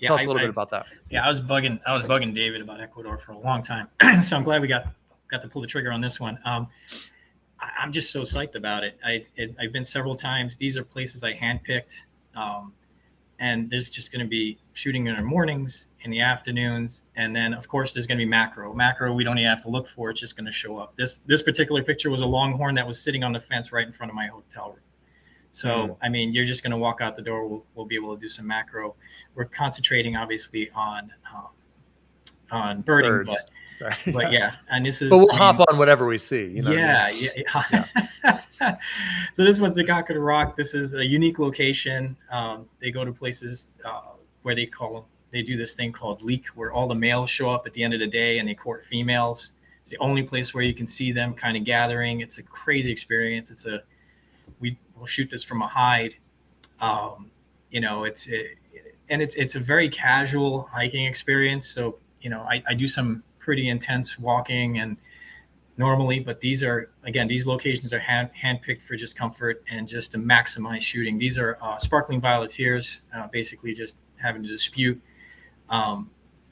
Tell us a little bit about that. Yeah, I was bugging David about Ecuador for a long time. So I'm glad we got to pull the trigger on this one. I'm just so psyched about it. I've been several times. These are places I handpicked. And there's just going to be shooting in the mornings, in the afternoons. And then, of course, there's going to be macro. Macro, we don't even have to look for. It's just going to show up. This particular picture was a longhorn that was sitting on the fence right in front of my hotel room. So, I mean, you're just going to walk out the door. We'll be able to do some macro. We're concentrating, obviously, on birding, but yeah, and this is. But we'll hop on whatever we see. Yeah. So this was the Gaca de Rock. This is a unique location. They go to places where they do this thing called leak, where all the males show up at the end of the day and they court females. It's the only place where you can see them kind of gathering. It's a crazy experience. We'll shoot this from a hide. It's a very casual hiking experience. So, I do some pretty intense walking and normally, but these locations are handpicked for just comfort and just to maximize shooting. These are sparkling volunteers, basically just having to dispute. There's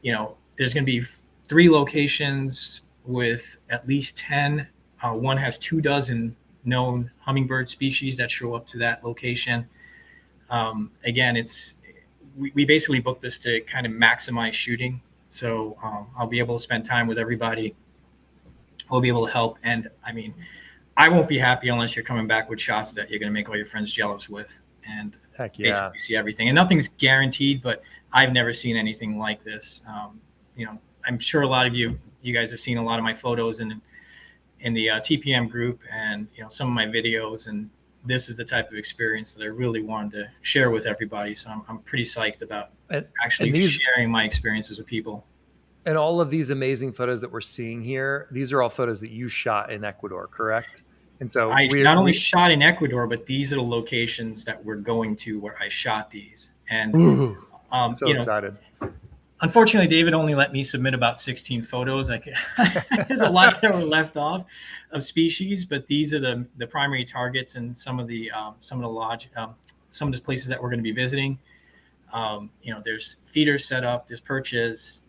going to be 3 locations with at least 10. One has 24 known hummingbird species that show up to that location. Again, we basically booked this to kind of maximize shooting. So I'll be able to spend time with everybody. We'll be able to help. And I mean, I won't be happy unless you're coming back with shots that you're going to make all your friends jealous with. And heck yeah, basically see everything. And nothing's guaranteed, but I've never seen anything like this. I'm sure a lot of you guys have seen a lot of my photos in the TPM group and, some of my videos. And this is the type of experience that I really wanted to share with everybody. So I'm pretty psyched about actually sharing my experiences with people. And all of these amazing photos that we're seeing here, these are all photos that you shot in Ecuador, correct? And so I not only shot in Ecuador, but these are the locations that we're going to where I shot these. And so excited. Unfortunately, David only let me submit about 16 photos. There's a lot that were left off of species, but these are the primary targets and some of the places that we're going to be visiting. There's feeders set up, there's perches.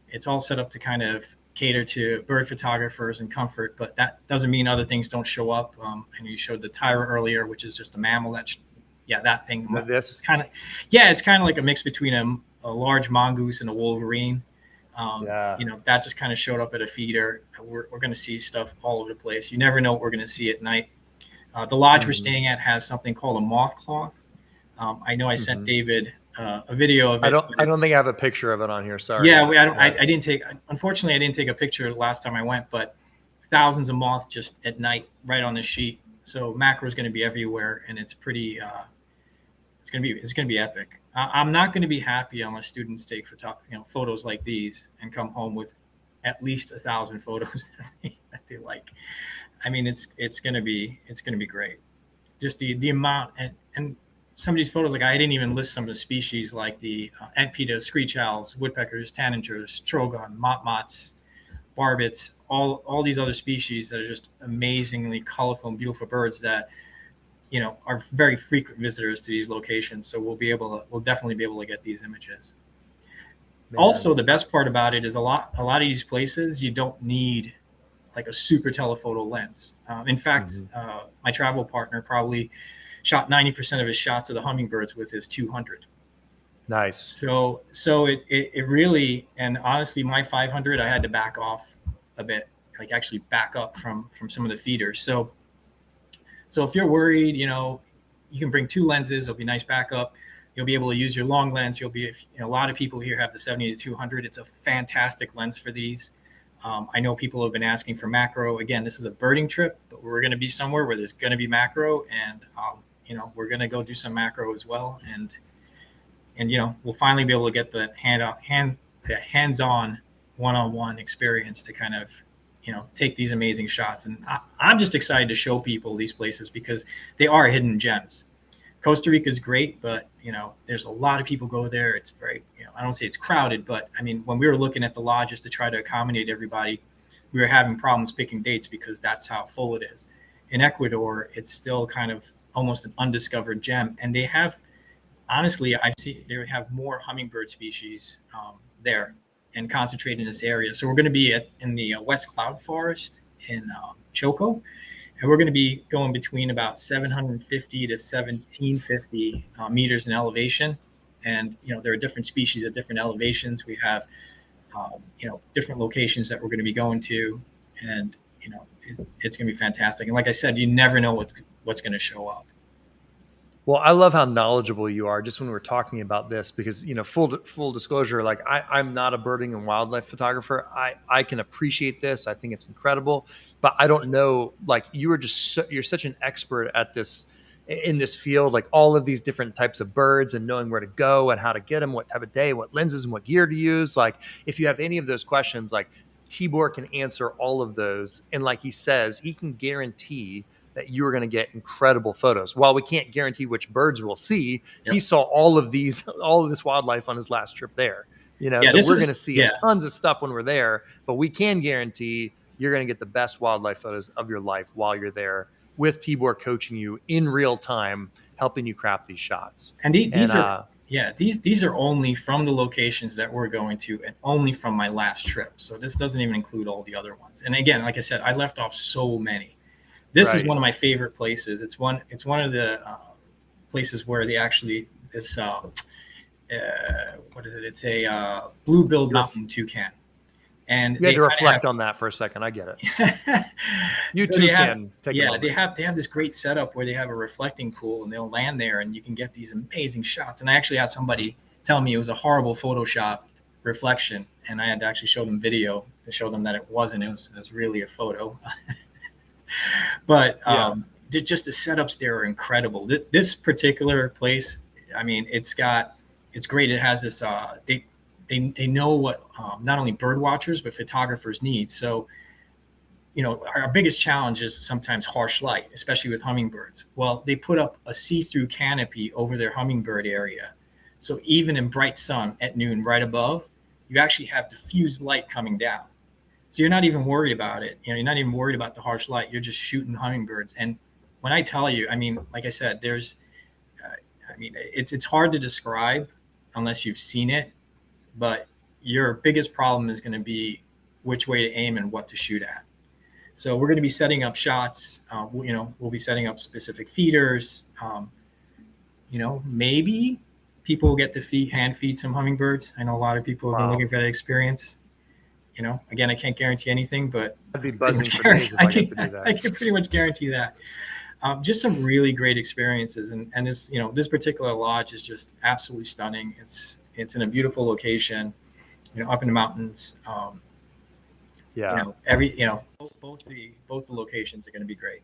It's all set up to kind of cater to bird photographers and comfort, but that doesn't mean other things don't show up. I know you showed the tyra earlier, which is just a mammal. That thing. This kind of, it's kind of like a mix between a large mongoose and a wolverine. That just kind of showed up at a feeder. We're going to see stuff all over the place. You never know what we're going to see at night. The lodge we're staying at has something called a moth cloth. I know I sent David a video of it. I don't think I have a picture of it on here. Sorry. Yeah, I didn't take. Unfortunately, I didn't take a picture the last time I went, but thousands of moths just at night right on the sheet. So macro is going to be everywhere, and it's pretty it's gonna be epic. I'm not gonna be happy unless students take photos like these and come home with at least 1,000 photos that they like. I mean, it's gonna be great. Just the amount and some of these photos, like I didn't even list some of the species like the Edpetas, screech owls, woodpeckers, tanagers, trogon, motmots, barbets, all these other species that are just amazingly colorful and beautiful birds that are very frequent visitors to these locations. So we'll definitely be able to get these images. Man. Also, the best part about it is a lot of these places you don't need like a super telephoto lens. In fact, my travel partner probably shot 90% of his shots of the hummingbirds with his 200. Nice. So it really, and honestly, my 500 I had to back off a bit, like actually back up from some of the feeders. So if you're worried, you can bring 2 lenses. It'll be nice backup. You'll be able to use your long lens. A lot of people here have the 70 to 200. It's a fantastic lens for these. I know people have been asking for macro. Again, this is a birding trip, but we're going to be somewhere where there's going to be macro, and we're going to go do some macro as well. And we'll finally be able to get the hands-on, one-on-one experience to kind of take these amazing shots. And I'm just excited to show people these places because they are hidden gems. Costa Rica is great, but there's a lot of people go there. It's very, I don't say it's crowded, but I mean, when we were looking at the lodges to try to accommodate everybody, we were having problems picking dates because that's how full it is. In Ecuador, it's still kind of almost an undiscovered gem, and they have, honestly, they have more hummingbird species there and concentrated in this area. So we're going to be in the West Cloud Forest in Choco. And we're going to be going between about 750 to 1750 meters in elevation. And, there are different species at different elevations. We have, different locations that we're going to be going to. And, it's going to be fantastic. And like I said, you never know what's going to show up. Well, I love how knowledgeable you are just when we're talking about this, because, full disclosure, like I'm not a birding and wildlife photographer. I can appreciate this. I think it's incredible, but I don't know, like you're such an expert at this, in this field, like all of these different types of birds and knowing where to go and how to get them, what type of day, what lenses and what gear to use. Like if you have any of those questions, like Tibor can answer all of those. And like he says, he can guarantee that you are going to get incredible photos. While we can't guarantee which birds we'll see, he saw all of this wildlife on his last trip there. So we're going to see tons of stuff when we're there, but we can guarantee you're going to get the best wildlife photos of your life while you're there, with Tibor coaching you in real time, helping you craft these shots. And these are only from the locations that we're going to, and only from my last trip. So this doesn't even include all the other ones. And again, like I said, I left off so many. This is one of my favorite places. It's one of the places where they actually what is it? It's a blue-billed mountain toucan. And you had to reflect on that for a second. I get it. You so too can take a they have this great setup where they have a reflecting pool, and they'll land there, and you can get these amazing shots. And I actually had somebody tell me it was a horrible Photoshop reflection, and I had to actually show them video to show them that it wasn't. It was really a photo. But just the setups there are incredible. This particular place, I mean, it's great. It has this, they know what not only bird watchers, but photographers need. So, our biggest challenge is sometimes harsh light, especially with hummingbirds. Well, they put up a see-through canopy over their hummingbird area. So even in bright sun at noon right above, you actually have diffused light coming down. So you're not even worried about it. You're not even worried about the harsh light. You're just shooting hummingbirds. And when I tell you, I mean, like I said, it's hard to describe unless you've seen it, but your biggest problem is going to be which way to aim and what to shoot at. So we're going to be setting up shots. We'll be setting up specific feeders. Maybe people will get to hand feed some hummingbirds. I know a lot of people have been looking for that experience. Again, I can't guarantee anything, but I'd be buzzing for days if I get to do that. I can pretty much guarantee that. Just some really great experiences, and this this particular lodge is just absolutely stunning. It's in a beautiful location, up in the mountains. Both the locations are going to be great.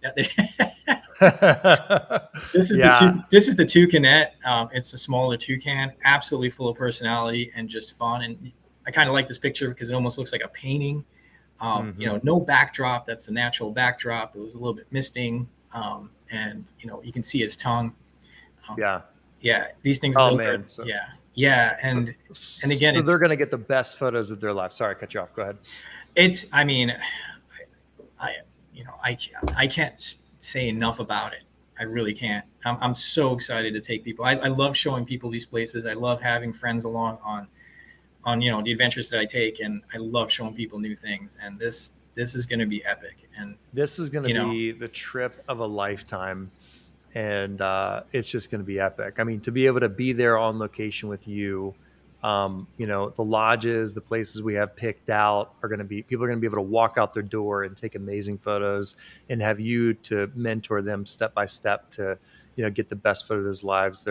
This is the toucanette. It's a smaller toucan, absolutely full of personality and just fun. And I kind of like this picture because it almost looks like a painting. You know, no backdrop. That's the natural backdrop. It was a little bit misting, and you know, you can see his tongue. Yeah. These things. Oh man. Yeah. And again, so they're going to get the best photos of their life. Sorry, I cut you off. Go ahead. I mean, I can't say enough about it. I really can't. I'm so excited to take people. I love showing people these places. I love having friends along on you know, the adventures that I take, and I love showing people new things. And this is going to be epic. And this is going to be the trip of a lifetime. And it's just going to be epic. I mean, to be able to be there on location with you, you know, the lodges, the places we have picked out are going to be, people are going to be able to walk out their door and take amazing photos and have you to mentor them step by step to, you know, get the best photos of their lives.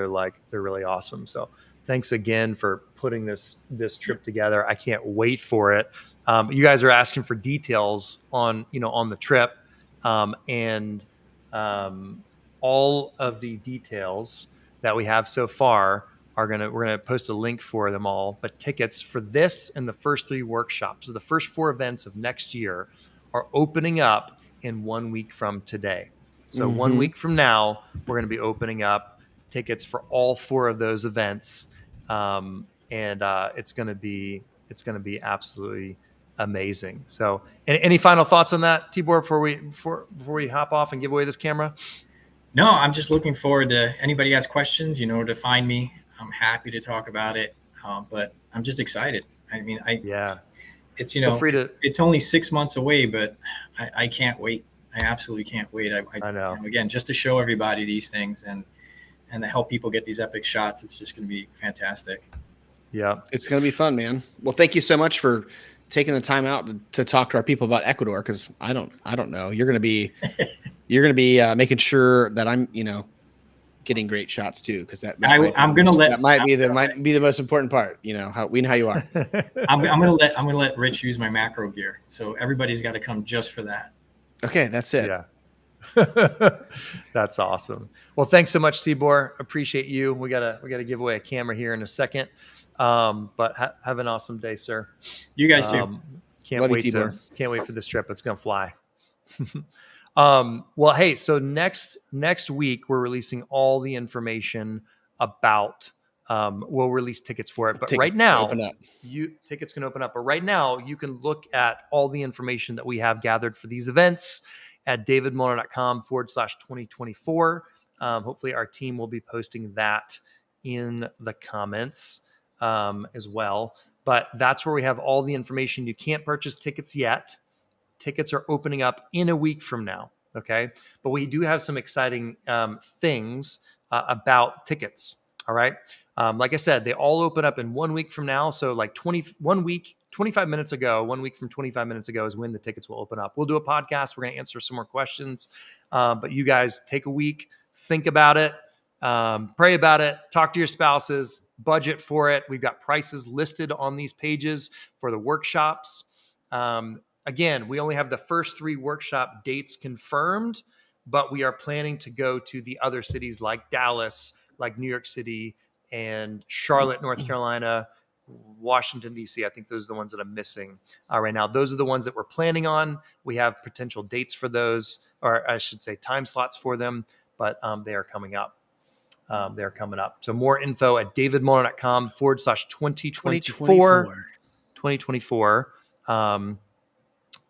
They're really awesome. So thanks again for putting this trip together. I can't wait for it. You guys are asking for details on, you know, on the trip, and all of the details that we have so far we're gonna post a link for them all. But tickets for this and the first 3 workshops, so the first 4 events of next year, are opening up in 1 week from today. So 1 week from now, we're going to be opening up tickets for all 4 of those events, and it's going to be absolutely amazing. So, any final thoughts on that, Tibor, before we hop off and give away this camera? No, I'm just looking forward to anybody has questions, you know, to find me. I'm happy to talk about it, but I'm just excited. I mean, it's, you know, it's only 6 months away, but I can't wait. I absolutely can't wait. I know. Again, just to show everybody these things and to help people get these epic shots, it's just going to be fantastic. Yeah, it's going to be fun, man. Well, thank you so much for taking the time out to talk to our people about Ecuador, because I don't know. You're going to be making sure that I'm, you know, getting great shots too, because that might be the most important part. You know, how you are. I'm gonna let Rich use my macro gear, so everybody's got to come just for that. Okay, that's it. Yeah. That's awesome. Well, thanks so much, Tibor. Appreciate you. We gotta give away a camera here in a second. But have an awesome day, sir. You guys too. Can't wait for this trip. It's gonna fly. Well, hey, so next week we're releasing all the information about, we'll release tickets for it, but right now tickets can open up, but right now you can look at all the information that we have gathered for these events at davidmolnar.com/2024. Hopefully our team will be posting that in the comments, as well, but that's where we have all the information. You can't purchase tickets yet. Tickets are opening up in a week from now, okay? But we do have some exciting things about tickets, all right? Like I said, they all open up in 1 week from now. So like 1 week, 25 minutes ago, 1 week from 25 minutes ago is when the tickets will open up. We'll do a podcast. We're going to answer some more questions. But you guys take a week, think about it, pray about it, talk to your spouses, budget for it. We've got prices listed on these pages for the workshops. Again, we only have the first 3 workshop dates confirmed, but we are planning to go to the other cities like Dallas, like New York City, and Charlotte, North Carolina, Washington, D.C. I think those are the ones that I'm missing right now. Those are the ones that we're planning on. We have potential dates for those, or I should say time slots for them, but they are coming up. They're coming up. So more info at davidmolnar.com/2024. 2024.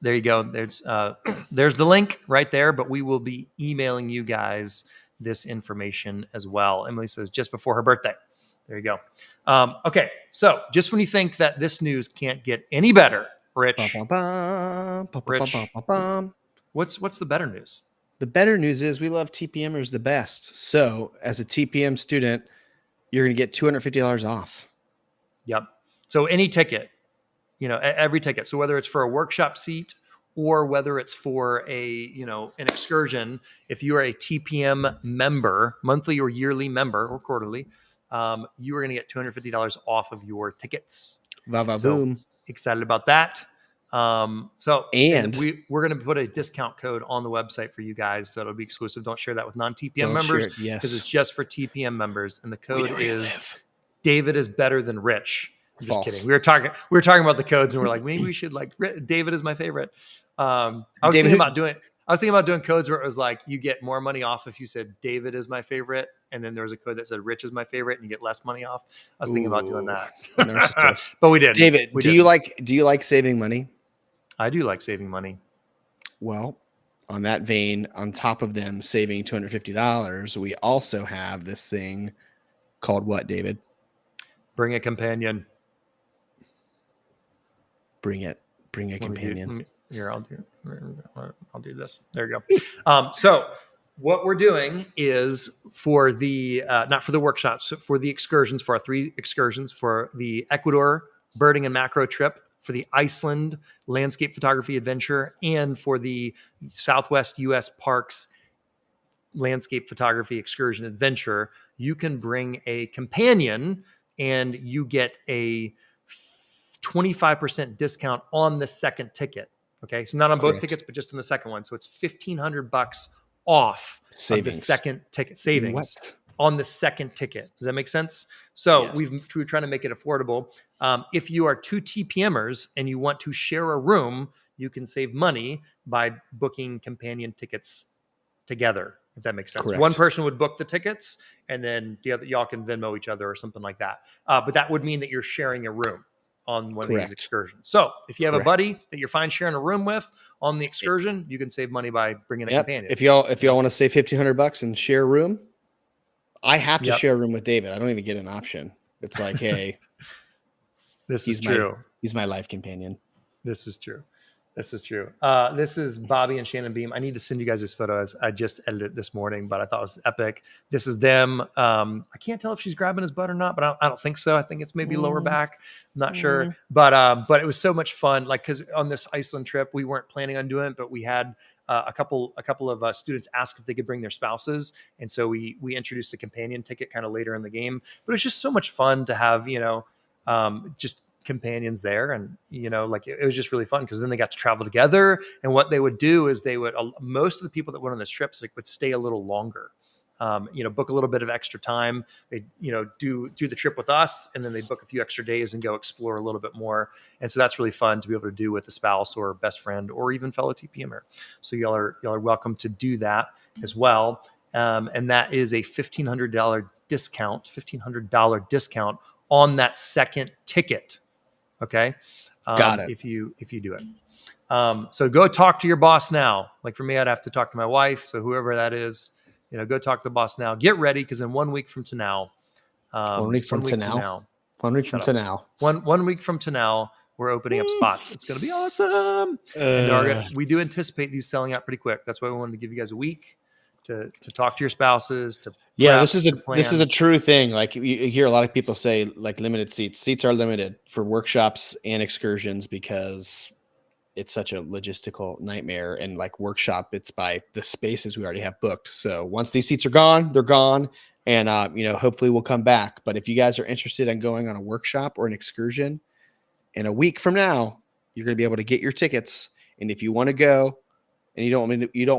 There you go. There's the link right there, but we will be emailing you guys this information as well. Emily says just before her birthday. There you go. Okay. So just when you think that this news can't get any better, Rich, what's the better news? The better news is we love TPMers the best. So as a TPM student, you're going to get $250 off. Yep. So any ticket, you know, every ticket. So whether it's for a workshop seat or whether it's for an excursion, if you are a TPM member, monthly or yearly member or quarterly, you are going to get $250 off of your tickets. Boom. Excited about that. And we're going to put a discount code on the website for you guys. So it'll be exclusive. Don't share that with non-TPM members because it's just for TPM members. And the code is David is better than Rich. I'm just kidding. We were talking about the codes and we're like, maybe we should like David is my favorite. I was thinking about doing codes where it was like you get more money off if you said David is my favorite, and then there was a code that said Rich is my favorite, and you get less money off. I was thinking about doing that, but we didn't. David, do you like saving money? I do like saving money. Well, on that vein, on top of them saving $250, we also have this thing called what, David? Bring a companion. Bring a companion. Here, I'll do this. There you go. So what we're doing is for the, not for the workshops, for the excursions, for our 3 excursions, for the Ecuador birding and macro trip, for the Iceland landscape photography adventure, and for the Southwest U.S. Parks landscape photography excursion adventure, you can bring a companion and you get a 25% discount on the second ticket. Okay. So not on both tickets, but just on the second one. So it's $1,500 off of the second ticket savings on the second ticket. Does that make sense? So we're trying to make it affordable. If you are 2 TPMers and you want to share a room, you can save money by booking companion tickets together, if that makes sense. Correct. One person would book the tickets and then the other, y'all can Venmo each other or something like that. But that would mean that you're sharing a room on one of these excursions. So if you have a buddy that you're fine sharing a room with on the excursion, you can save money by bringing a companion. If y'all want to save $1,500 and share a room, I have to share a room with David. I don't even get an option. It's like, hey, this is true. He's my life companion. This is true. This is true. This is Bobby and Shannon Beam. I need to send you guys this photo as I just edited it this morning, but I thought it was epic. This is them. I can't tell if she's grabbing his butt or not, but I don't think so. I think it's maybe lower back. I'm not sure. But it was so much fun. Like, cause on this Iceland trip, we weren't planning on doing it, but we had a couple of students ask if they could bring their spouses. And so we introduced a companion ticket kind of later in the game, but it's just so much fun to have, just companions there. And, like it was just really fun because then they got to travel together. And what they would do is most of the people that went on this trips would stay a little longer, book a little bit of extra time. They, do the trip with us, and then they book a few extra days and go explore a little bit more. And so that's really fun to be able to do with a spouse or best friend or even fellow TPMer. So y'all are welcome to do that as well. And that is a $1,500 discount on that second ticket. Okay. Got it. If you do it. So go talk to your boss now. Like for me, I'd have to talk to my wife. So whoever that is, go talk to the boss now. Get ready. Cause in 1 week from now, 1 week from now, we're opening up spots. It's going to be awesome. And we do anticipate these selling out pretty quick. That's why we wanted to give you guys a week to talk to your spouses, this is a true thing. Like you hear a lot of people say, like, limited seats are limited for workshops and excursions because it's such a logistical nightmare. And like workshop, it's by the spaces we already have booked. So once these seats are gone, they're gone. And hopefully we'll come back. But if you guys are interested in going on a workshop or an excursion, in a week from now, you're going to be able to get your tickets. And if you want to go, and you don't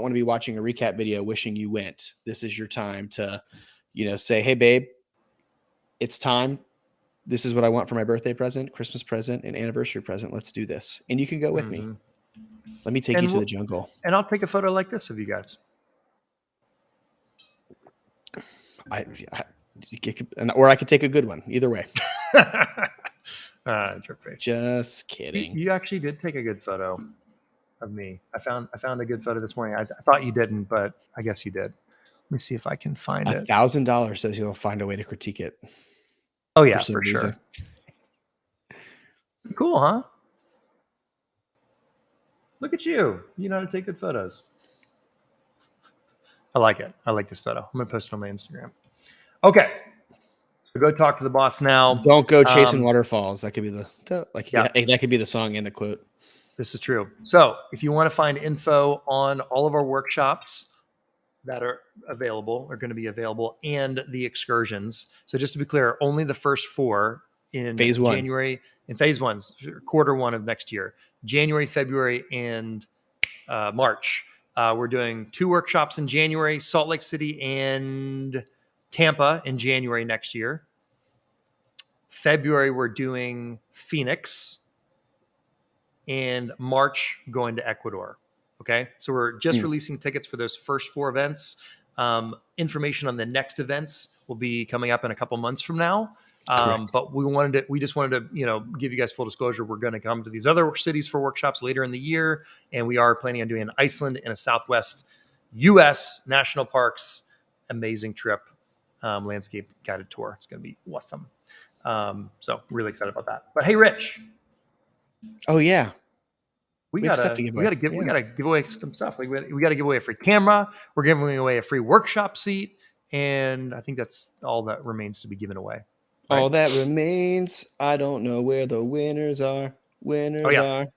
want to be watching a recap video wishing you went, this is your time to, say, hey, babe, it's time. This is what I want for my birthday present, Christmas present, and anniversary present. Let's do this. And you can go with me. Let me take you to the jungle. And I'll take a photo like this of you guys. Or I could take a good one. Either way. Jerk face. Just kidding. You actually did take a good photo of me. I found a good photo this morning. I thought you didn't, but I guess you did. Let me see if I can find it. $1,000 says you'll find a way to critique it. Oh yeah, for sure. Cool, huh? Look at you. You know how to take good photos. I like it. I like this photo. I'm gonna post it on my Instagram. Okay. So go talk to the boss now. Don't go chasing waterfalls. That could be that could be the song and the quote. This is true. So if you want to find info on all of our workshops that are going to be available, and the excursions. So just to be clear, only the first 4 in phase January, in phase 1, quarter 1 of next year. January, February, and March. We're doing 2 workshops in January, Salt Lake City and Tampa in January next year. February, we're doing Phoenix, and March going to Ecuador. Okay. So we're just releasing tickets for those first 4 events. Information on the next events will be coming up in a couple months from now. But we just wanted to, give you guys full disclosure. We're going to come to these other cities for workshops later in the year. And we are planning on doing an Iceland and a Southwest US national parks, amazing trip, landscape guided tour. It's going to be awesome. So really excited about that. But hey, Rich. Oh yeah. We gotta give away some stuff. We gotta give away a free camera. We're giving away a free workshop seat, and I think that's all that remains to be given away. Right? All that remains. I don't know where the winners are. Are.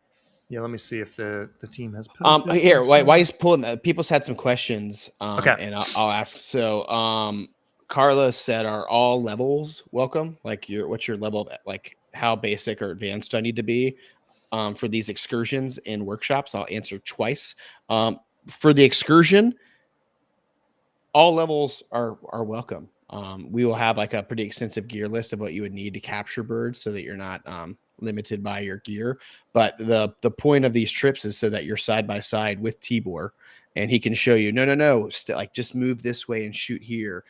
Yeah, let me see if the team has posted. Here, while he's pulling that, people's had some questions. And I'll ask. So, Carla said, "Are all levels welcome? Like, what's your level of, like, how basic or advanced do I need to be?" For these excursions and workshops, I'll answer twice. For the excursion, all levels are welcome. We will have like a pretty extensive gear list of what you would need to capture birds so that you're not limited by your gear. But the point of these trips is so that you're side by side with Tibor, and he can show you, no, like just move this way and shoot here.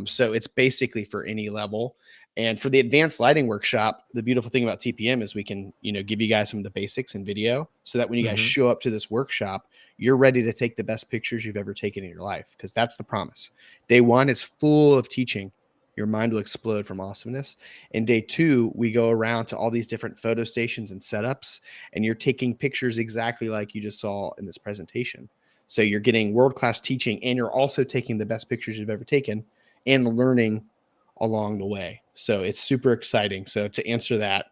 So it's basically for any level. And for the advanced lighting workshop, the beautiful thing about TPM is we can, give you guys some of the basics in video so that when you guys show up to this workshop, you're ready to take the best pictures you've ever taken in your life, because that's the promise. Day 1 is full of teaching. Your mind will explode from awesomeness. And day 2, we go around to all these different photo stations and setups, and you're taking pictures exactly like you just saw in this presentation. So you're getting world-class teaching, and you're also taking the best pictures you've ever taken and learning along the way. So it's super exciting. So to answer that,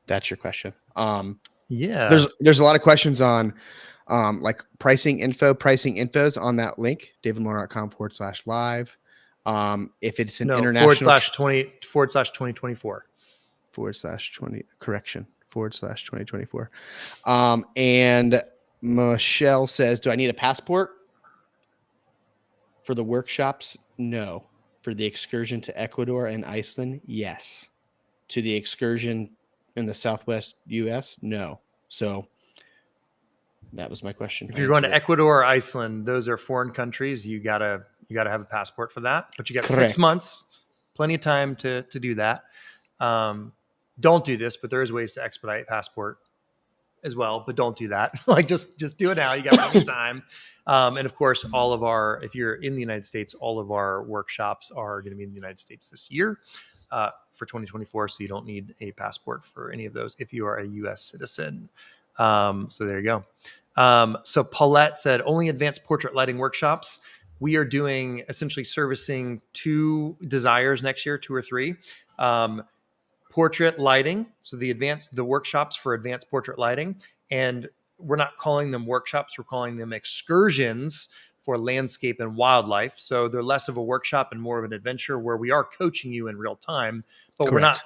that's your question. There's a lot of questions on like pricing infos on that link, davidmore.com/live. If it's an international /2024 /2024. And Michelle says, do I need a passport for the workshops? No. For the excursion to Ecuador and Iceland, yes. To the excursion in the Southwest US, no. So that was my question. If you're going to Ecuador or Iceland, those are foreign countries. You gotta have a passport for that. But you got 6 months, plenty of time to do that. Don't do this, but there is ways to expedite passport as well. But don't do that. Like just do it now. You got plenty of time. And of course, if you're in the United States, all of our workshops are going to be in the United States this year for 2024. So you don't need a passport for any of those if you are a U.S. citizen. So there you go. So Paulette said, only advanced portrait lighting workshops. We are doing essentially servicing 2 desires next year, 2 or 3. Portrait lighting. So the workshops for advanced portrait lighting. And we're not calling them workshops. We're calling them excursions for landscape and wildlife. So they're less of a workshop and more of an adventure where we are coaching you in real time, but we're not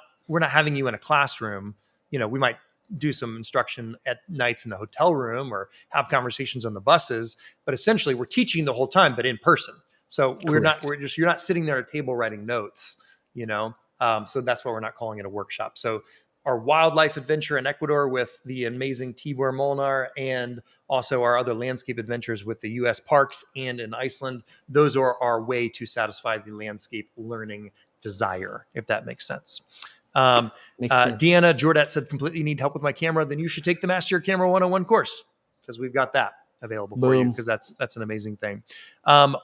having you in a classroom. We might do some instruction at nights in the hotel room or have conversations on the buses, but essentially we're teaching the whole time, but in person. So you're not sitting there at a table writing notes, so that's why we're not calling it a workshop. So our wildlife adventure in Ecuador with the amazing Tibor Molnar, and also our other landscape adventures with the U.S. parks and in Iceland, those are our way to satisfy the landscape learning desire, if that makes sense. Deanna Jordat said, completely need help with my camera, then you should take the Master Your Camera 101 course, because we've got that available for you, because that's an amazing thing.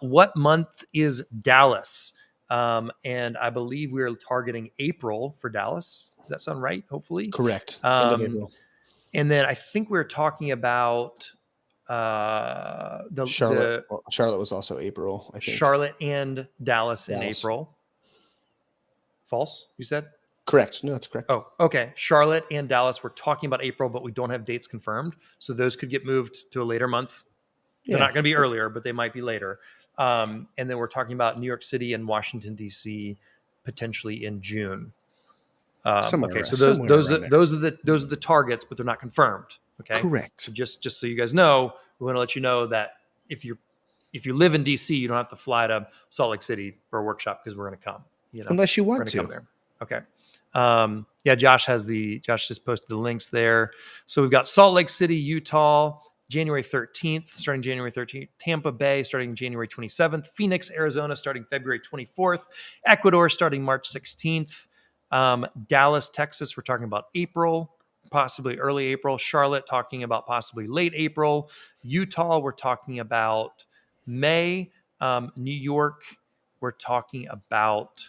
What month is Dallas? And I believe we're targeting April for Dallas. Does that sound right? Hopefully. Correct. End of April. And then I think we're talking about Charlotte was also April, I think. Charlotte and Dallas in April. False, you said? Correct. No, that's correct. Oh, okay. Charlotte and Dallas, we're talking about April, but we don't have dates confirmed. So those could get moved to a later month. They're not going to be earlier, but they might be later. And then we're talking about New York City and Washington, D.C. potentially in June. Okay, so those are the targets, but they're not confirmed. Okay. Correct. So just so you guys know, we want to let you know that if you live in DC, you don't have to fly to Salt Lake City for a workshop because we're going to come. Unless you want to come there. Okay. Josh just posted the links there. So we've got Salt Lake City, Utah, January 13th, starting January 13th, Tampa Bay starting January 27th, Phoenix, Arizona starting February 24th, Ecuador starting March 16th, Dallas, Texas, we're talking about April, possibly early April, Charlotte talking about possibly late April, Utah, we're talking about May, New York, we're talking about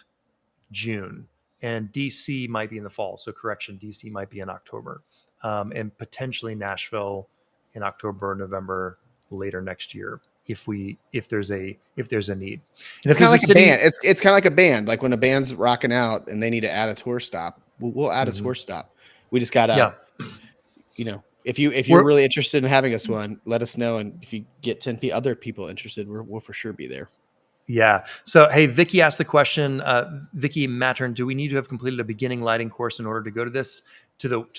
June, and DC might be in the fall. So correction, DC might be in October, and potentially Nashville in October, November, later next year, if there's a need. And it's kind of like a band. It's kind of like a band. Like when a band's rocking out and they need to add a tour stop, we'll add a tour stop. We just gotta, if you're really interested in having us one, let us know. And if you get 10 other people interested, we'll for sure be there. Yeah. So, hey, Vicky asked the question, Vicky Mattern, do we need to have completed a beginning lighting course in order to go to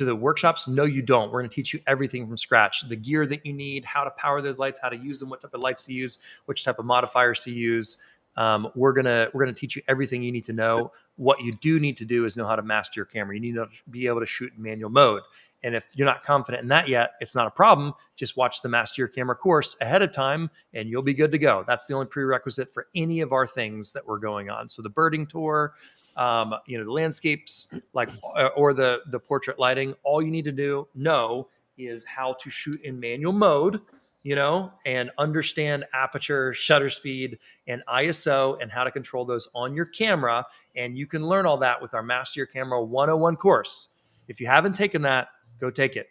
the workshops? No, you don't. We're going to teach you everything from scratch, the gear that you need, how to power those lights, how to use them, what type of lights to use, which type of modifiers to use. We're going to teach you everything you need to know. What you do need to do is know how to master your camera. You need to be able to shoot in manual mode. And if you're not confident in that yet, it's not a problem. Just watch the Master Your Camera course ahead of time and you'll be good to go. That's the only prerequisite for any of our things that we're going on. So the birding tour, the landscapes, or the portrait lighting, all you need to know is how to shoot in manual mode, and understand aperture, shutter speed, and ISO, and how to control those on your camera. And you can learn all that with our Master Your Camera 101 course. If you haven't taken that, go take it.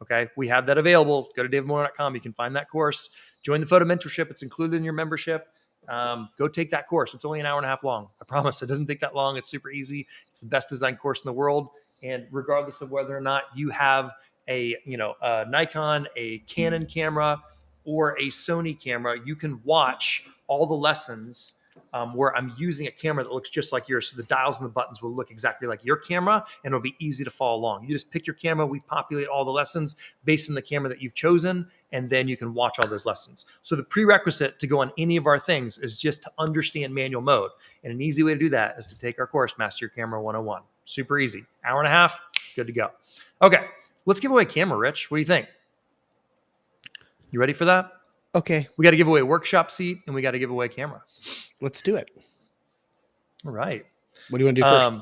Okay. We have that available. Go to davidmoore.com. You can find that course. Join the photo mentorship. It's included in your membership. Go take that course. It's only an hour and a half long. I promise it doesn't take that long. It's super easy. It's the best designed course in the world. And regardless of whether or not you have a Nikon, a Canon camera, or a Sony camera, you can watch all the lessons where I'm using a camera that looks just like yours. So the dials and the buttons will look exactly like your camera, and it'll be easy to follow along. You just pick your camera. We populate all the lessons based on the camera that you've chosen, and then you can watch all those lessons. So the prerequisite to go on any of our things is just to understand manual mode. And an easy way to do that is to take our course, Master Your Camera 101. Super easy. Hour and a half, good to go. Okay, let's give away a camera, Rich. What do you think? You ready for that? Okay. We got to give away a workshop seat, and we got to give away a camera. Let's do it. All right. What do you want to do first?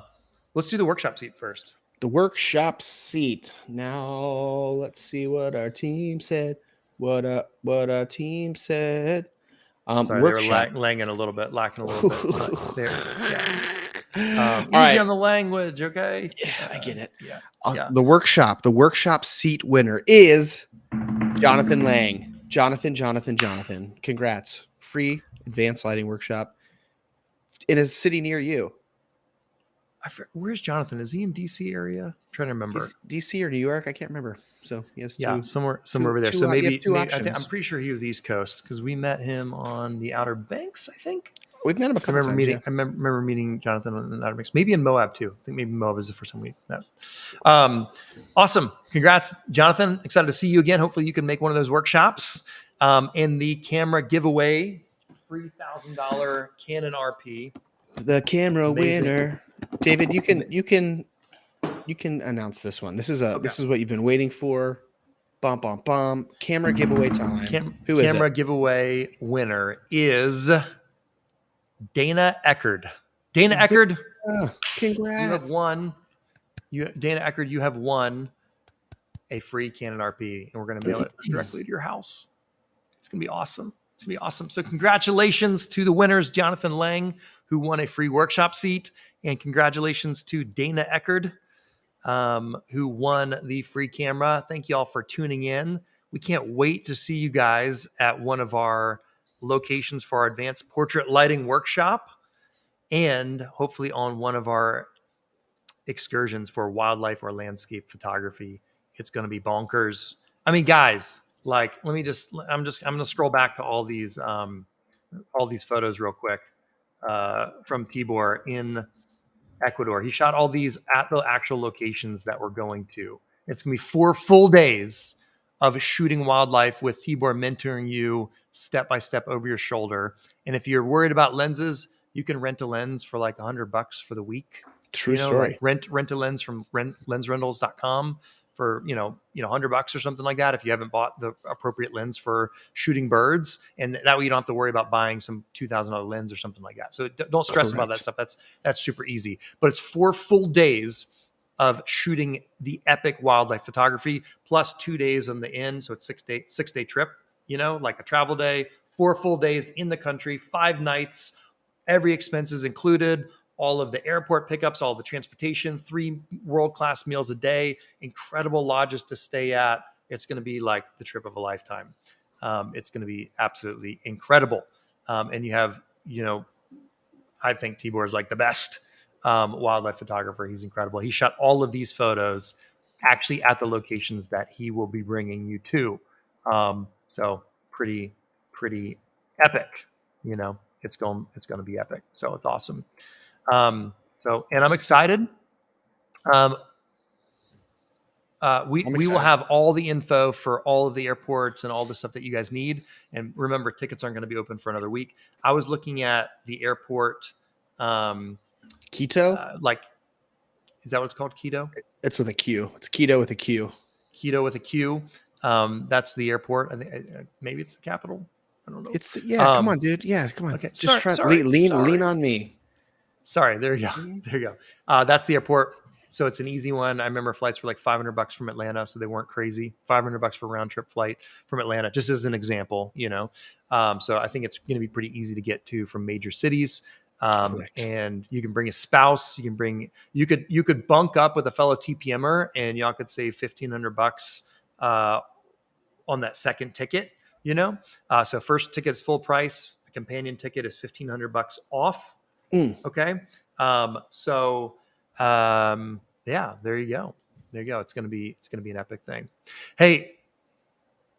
Let's do the workshop seat first. The workshop seat. Now let's see what our team said. What our team said. Sorry, workshop. They were lacking a little bit. There. Yeah. Easy on the language, okay? Yeah, I get it. Yeah. The workshop seat winner is Jonathan Lang. Jonathan. Congrats. Free advanced lighting workshop in a city near you. Where's Jonathan? Is he in DC area? I'm trying to remember. DC or New York? I can't remember. So he has somewhere over there. So maybe I'm pretty sure he was East Coast because we met him on the Outer Banks, I think. We've met him a couple times. I remember meeting Jonathan on the Outer Banks. Maybe in Moab too. I think maybe Moab is the first time we met. Awesome. Congrats, Jonathan. Excited to see you again. Hopefully you can make one of those workshops. And the camera giveaway, $3,000 Canon RP. The camera winner. David, you can announce this one. This is what you've been waiting for. Bum. Camera giveaway time. Who is it? Camera giveaway winner is Dana Eckerd. Dana Eckerd, congrats. You have won. Dana Eckerd, you have won a free Canon RP, and we're going to mail it directly to your house. It's going to be awesome. So congratulations to the winners, Jonathan Lang, who won a free workshop seat, and congratulations to Dana Eckerd, who won the free camera. Thank you all for tuning in. We can't wait to see you guys at one of our locations for our advanced portrait lighting workshop, and hopefully on one of our excursions for wildlife or landscape photography. It's going to be bonkers. I mean, guys, I'm going to scroll back to all these photos real quick from Tibor in Ecuador. He shot all these at the actual locations that we're going to. It's going to be 4 full days of shooting wildlife with Tibor mentoring you step by step over your shoulder. And if you're worried about lenses, you can rent a lens for like $100 for the week. True story. Like rent a lens from lensrentals.com for, $100 or something like that. If you haven't bought the appropriate lens for shooting birds, and that way you don't have to worry about buying some $2,000 lens or something like that. So don't stress about that stuff. That's super easy, but it's 4 full days of shooting the epic wildlife photography plus 2 days on the end. So it's 6-day trip, like a travel day, 4 full days in the country, 5 nights, every expense is included, all of the airport pickups, all the transportation, 3 world-class meals a day, incredible lodges to stay at. It's going to be like the trip of a lifetime. It's going to be absolutely incredible. And you have, I think Tibor is like the best wildlife photographer. He's incredible. He shot all of these photos actually at the locations that he will be bringing you to. So pretty epic, it's going to be epic. So it's awesome. And I'm excited. We will have all the info for all of the airports and all the stuff that you guys need. And remember, tickets aren't going to be open for another week. I was looking at the airport. Keto? Is that what it's called? Keto? It's with a Q. It's keto with a Q. Keto with a Q. That's the airport. I think maybe it's the capital. I don't know. Come on, dude. Yeah, come on. Okay. Just lean on me. Sorry. There you go. There you go. That's the airport. So it's an easy one. I remember flights were like $500 from Atlanta, so they weren't crazy. $500 for a round trip flight from Atlanta, just as an example, So I think it's going to be pretty easy to get to from major cities. And you can bring a spouse. You could bunk up with a fellow TPMer, and y'all could save $1,500 on that second ticket. So first ticket is full price. A companion ticket is $1,500 off. Okay. Yeah, there you go. It's going to be an epic thing. Hey,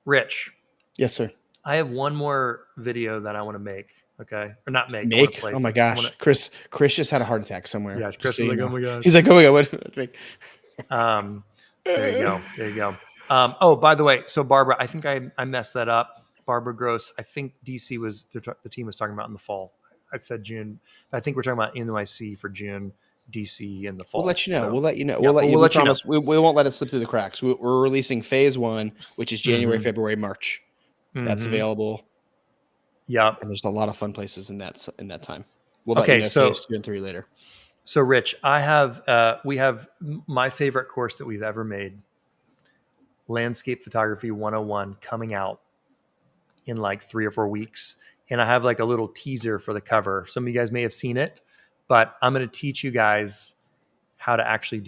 Rich. Yes, sir. I have one more video that I want to make. Okay. Or not make. Oh my gosh. Chris just had a heart attack somewhere. Yeah. Chris is like, oh my gosh. He's like, oh my God, what? There you go. Oh, by the way, so Barbara, I think I messed that up. Barbara Gross, I think DC was the team was talking about in the fall. I said June. I think we're talking about NYC for June, DC in the fall. We'll let you know. So, we'll let you know. Yeah, we'll let you know. We won't let it slip through the cracks. We're releasing phase 1, which is January, February, March. That's available. Yeah. And there's a lot of fun places in that time. We'll let you know phase 2 and 3 later. So Rich, we have my favorite course that we've ever made, Landscape Photography 101, coming out in like 3 or 4 weeks. And I have like a little teaser for the cover. Some of you guys may have seen it, but I'm going to teach you guys how to actually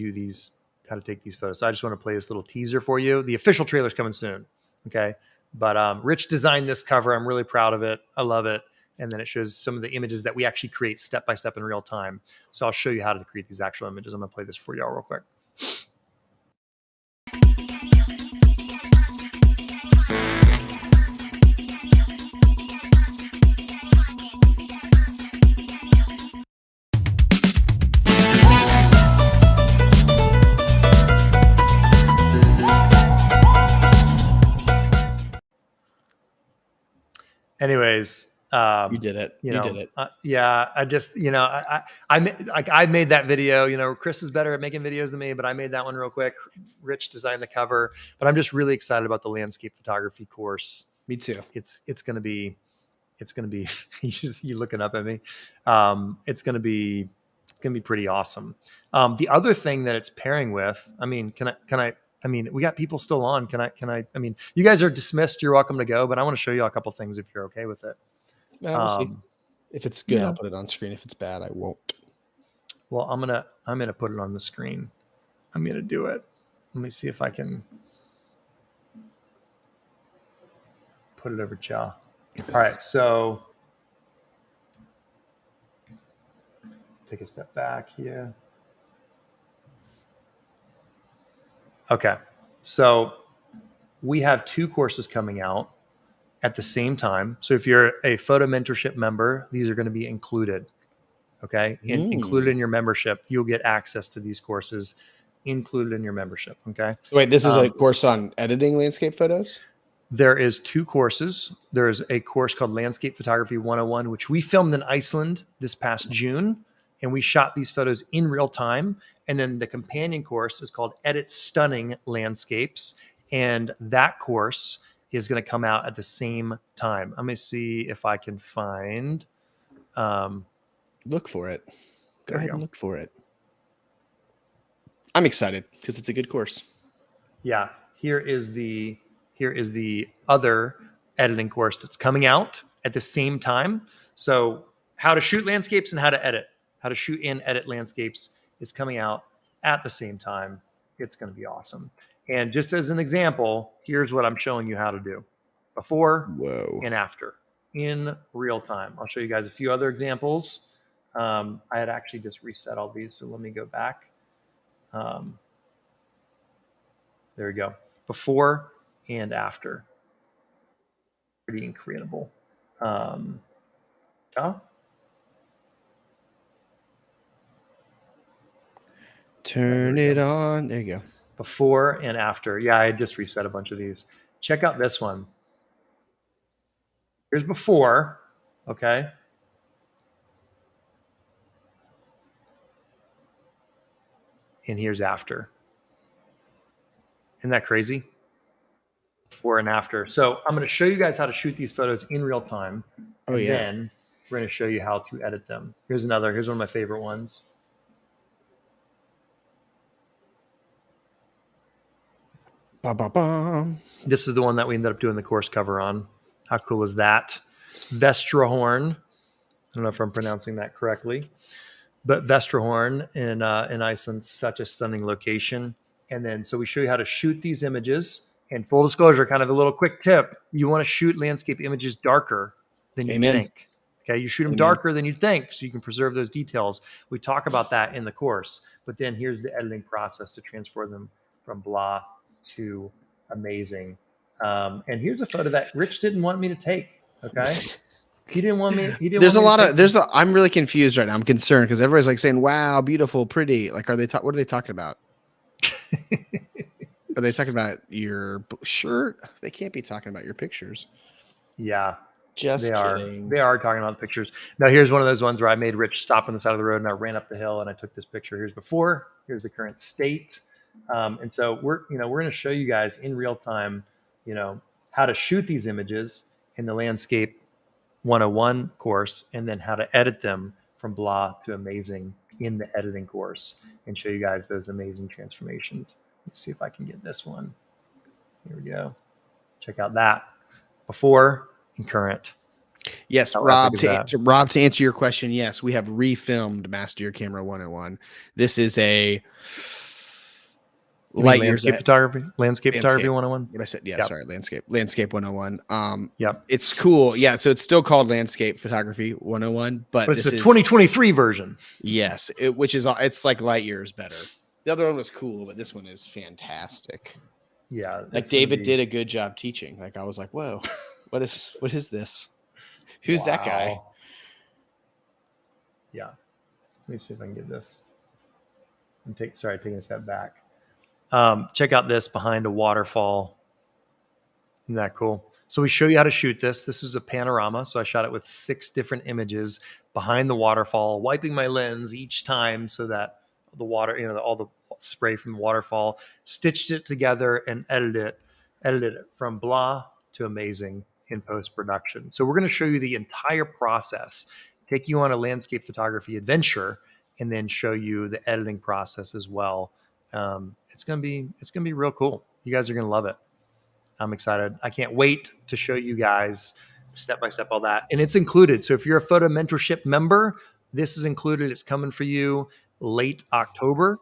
how to take these photos. So I just want to play this little teaser for you. The official trailer's coming soon. Okay. But Rich designed this cover. I'm really proud of it. I love it. And then it shows some of the images that we actually create step by step in real time. So I'll show you how to create these actual images. I'm going to play this for y'all real quick. Anyways, you did it. You did it. Yeah, I just, I made that video. Chris is better at making videos than me, but I made that one real quick. Rich designed the cover, but I'm just really excited about the landscape photography course. Me too. It's gonna be. You looking up at me? It's gonna be pretty awesome. The other thing that it's pairing with, we got people still on. You guys are dismissed. You're welcome to go, but I want to show you a couple things if you're okay with it. We'll see. If it's good, I'll put it on screen. If it's bad, I won't. Well, I'm gonna put it on the screen. I'm gonna do it. Let me see if I can put it over Jaw. All right, so take a step back here. Okay, so we have 2 courses coming out at the same time. So if you're a photo mentorship member, these are going to be included. Okay, included in your membership, you'll get access to these courses. included in your membership. Okay. So wait, this is a course on editing landscape photos? There is 2 courses. There's a course called Landscape Photography 101, which we filmed in Iceland this past June, and we shot these photos in real time. And then the companion course is called Edit Stunning Landscapes. And that course is going to come out at the same time. I'm going to see if I can find. Look for it. Go ahead and look for it. I'm excited because it's a good course. Yeah. Here is the other editing course that's coming out at the same time. So how to shoot landscapes and how to shoot and edit landscapes is coming out at the same time. It's going to be awesome. And just as an example, here's what I'm showing you how to do before and after in real time. I'll show you guys a few other examples. I had actually just reset all these. So let me go back. There we go. Before and after. Pretty incredible. Turn it on. There you go. Before and after. Yeah, I just reset a bunch of these. Check out this one. Here's before. Okay. And here's after. Isn't that crazy? Before and after. So I'm going to show you guys how to shoot these photos in real time. Then we're going to show you how to edit them. Here's one of my favorite ones. This is the one that we ended up doing the course cover on. How cool is that? Vestrahorn. I don't know if I'm pronouncing that correctly, but Vestrahorn in Iceland, such a stunning location. And then, so we show you how to shoot these images. And full disclosure, kind of a little quick tip. You want to shoot landscape images darker than you think. Okay, you shoot them darker than you think so you can preserve those details. We talk about that in the course. But then here's the editing process to transfer them from blah to amazing. And here's a photo that Rich didn't want me to take. Okay. He didn't want me. I'm really confused right now. I'm concerned because everybody's like saying, wow, beautiful, pretty. Like, what are they talking about? Are they talking about your shirt? They can't be talking about your pictures. Yeah. Just kidding. They are talking about the pictures. Now, here's one of those ones where I made Rich stop on the side of the road and I ran up the hill and I took this picture. Here's before. Here's the current state. And so we're going to show you guys in real time, how to shoot these images in the Landscape 101 course, and then how to edit them from blah to amazing in the editing course, and show you guys those amazing transformations. Let's see if I can get this one. Here we go. Check out that before and current. Yes, Rob, to answer your question, yes, we have refilmed Master Your Camera 101. This is a landscape photography 101. What I said, sorry, landscape 101. It's cool. Yeah, so it's still called Landscape Photography 101, but it's the 2023 version. Yes, it's like light years better. The other one was cool, but this one is fantastic. Yeah, like David did a good job teaching. Like I was like, whoa, what is this? Who's that guy? Yeah, let me see if I can get this. Taking a step back. Check out this behind a waterfall. Isn't that cool? So we show you how to shoot this. This is a panorama. So I shot it with 6 different images behind the waterfall, wiping my lens each time so that the water, all the spray from the waterfall, stitched it together and edited it from blah to amazing in post-production. So we're going to show you the entire process, take you on a landscape photography adventure, and then show you the editing process as well. It's gonna be real cool. You guys are gonna love it. I'm excited. I can't wait to show you guys step by step all that, and it's included. So if you're a photo mentorship member, this is included. It's coming for you late October,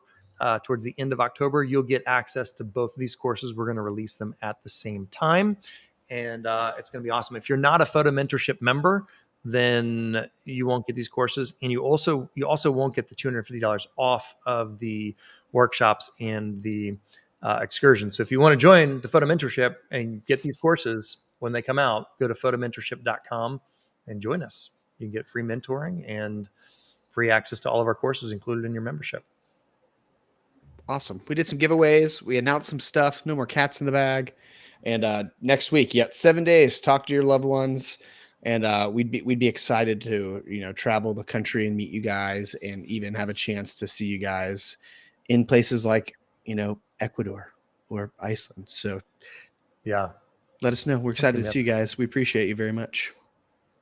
towards the end of October. You'll get access to both of these courses. We're going to release them at the same time, and it's going to be awesome. If you're not a photo mentorship member, then you won't get these courses, and you also won't get the $250 off of the workshops and the excursions. So if you want to join the photo mentorship and get these courses when they come out, go to photomentorship.com and join us. You can get free mentoring and free access to all of our courses included in your membership. Awesome. We did some giveaways. We announced some stuff. No more cats in the bag. And next week, 7 days. Talk to your loved ones, and we'd be excited to travel the country and meet you guys, and even have a chance to see you guys in places like Ecuador or Iceland. So yeah, let us know. We're excited to see you guys. We appreciate you very much.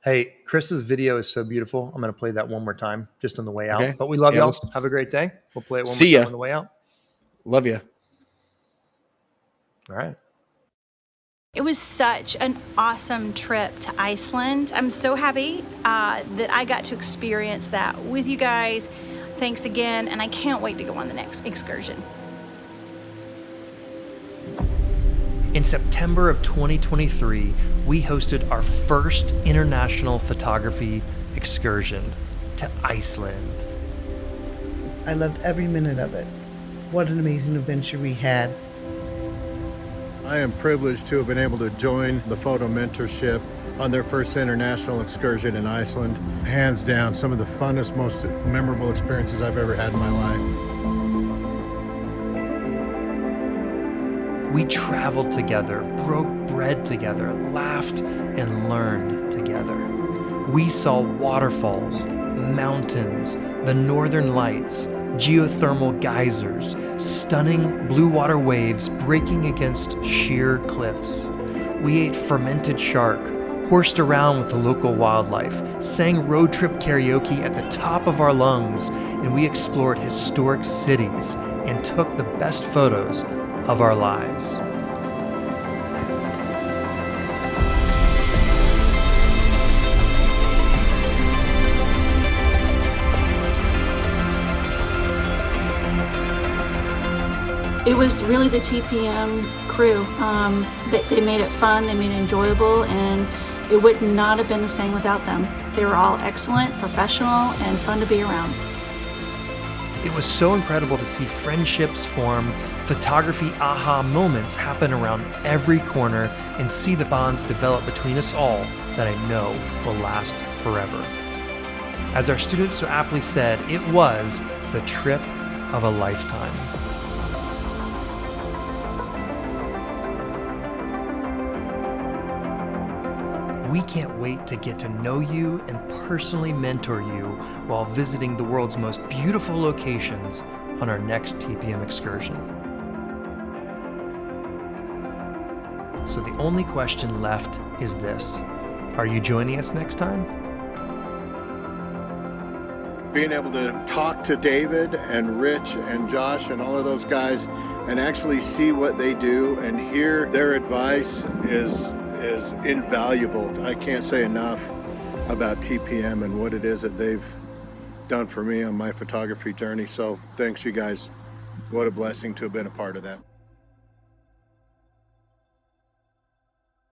Hey, Chris's video is so beautiful. I'm going to play that one more time just on the way out. Okay. But we love y'all. Have a great day. We'll play it one more time on the way out. Love you. All right. It was such an awesome trip to Iceland. I'm so happy that I got to experience that with you guys. Thanks again, and I can't wait to go on the next excursion. In September of 2023, we hosted our first international photography excursion to Iceland. I loved every minute of it. What an amazing adventure we had. I am privileged to have been able to join the photo mentorship on their first international excursion in Iceland. Hands down, some of the funnest, most memorable experiences I've ever had in my life. We traveled together, broke bread together, laughed and learned together. We saw waterfalls, mountains, the northern lights, geothermal geysers, stunning blue water waves breaking against sheer cliffs. We ate fermented shark, horsed around with the local wildlife, sang road trip karaoke at the top of our lungs, and we explored historic cities and took the best photos of our lives. It was really the TPM crew. They made it fun, they made it enjoyable, and it would not have been the same without them. They were all excellent, professional, and fun to be around. It was so incredible to see friendships form, photography aha moments happen around every corner, and see the bonds develop between us all that I know will last forever. As our students so aptly said, it was the trip of a lifetime. We can't wait to get to know you and personally mentor you while visiting the world's most beautiful locations on our next TPM excursion. So the only question left is this: are you joining us next time? Being able to talk to David and Rich and Josh and all of those guys and actually see what they do and hear their advice is invaluable. I can't say enough about TPM and what it is that they've done for me on my photography journey. So thanks, you guys. What a blessing to have been a part of that.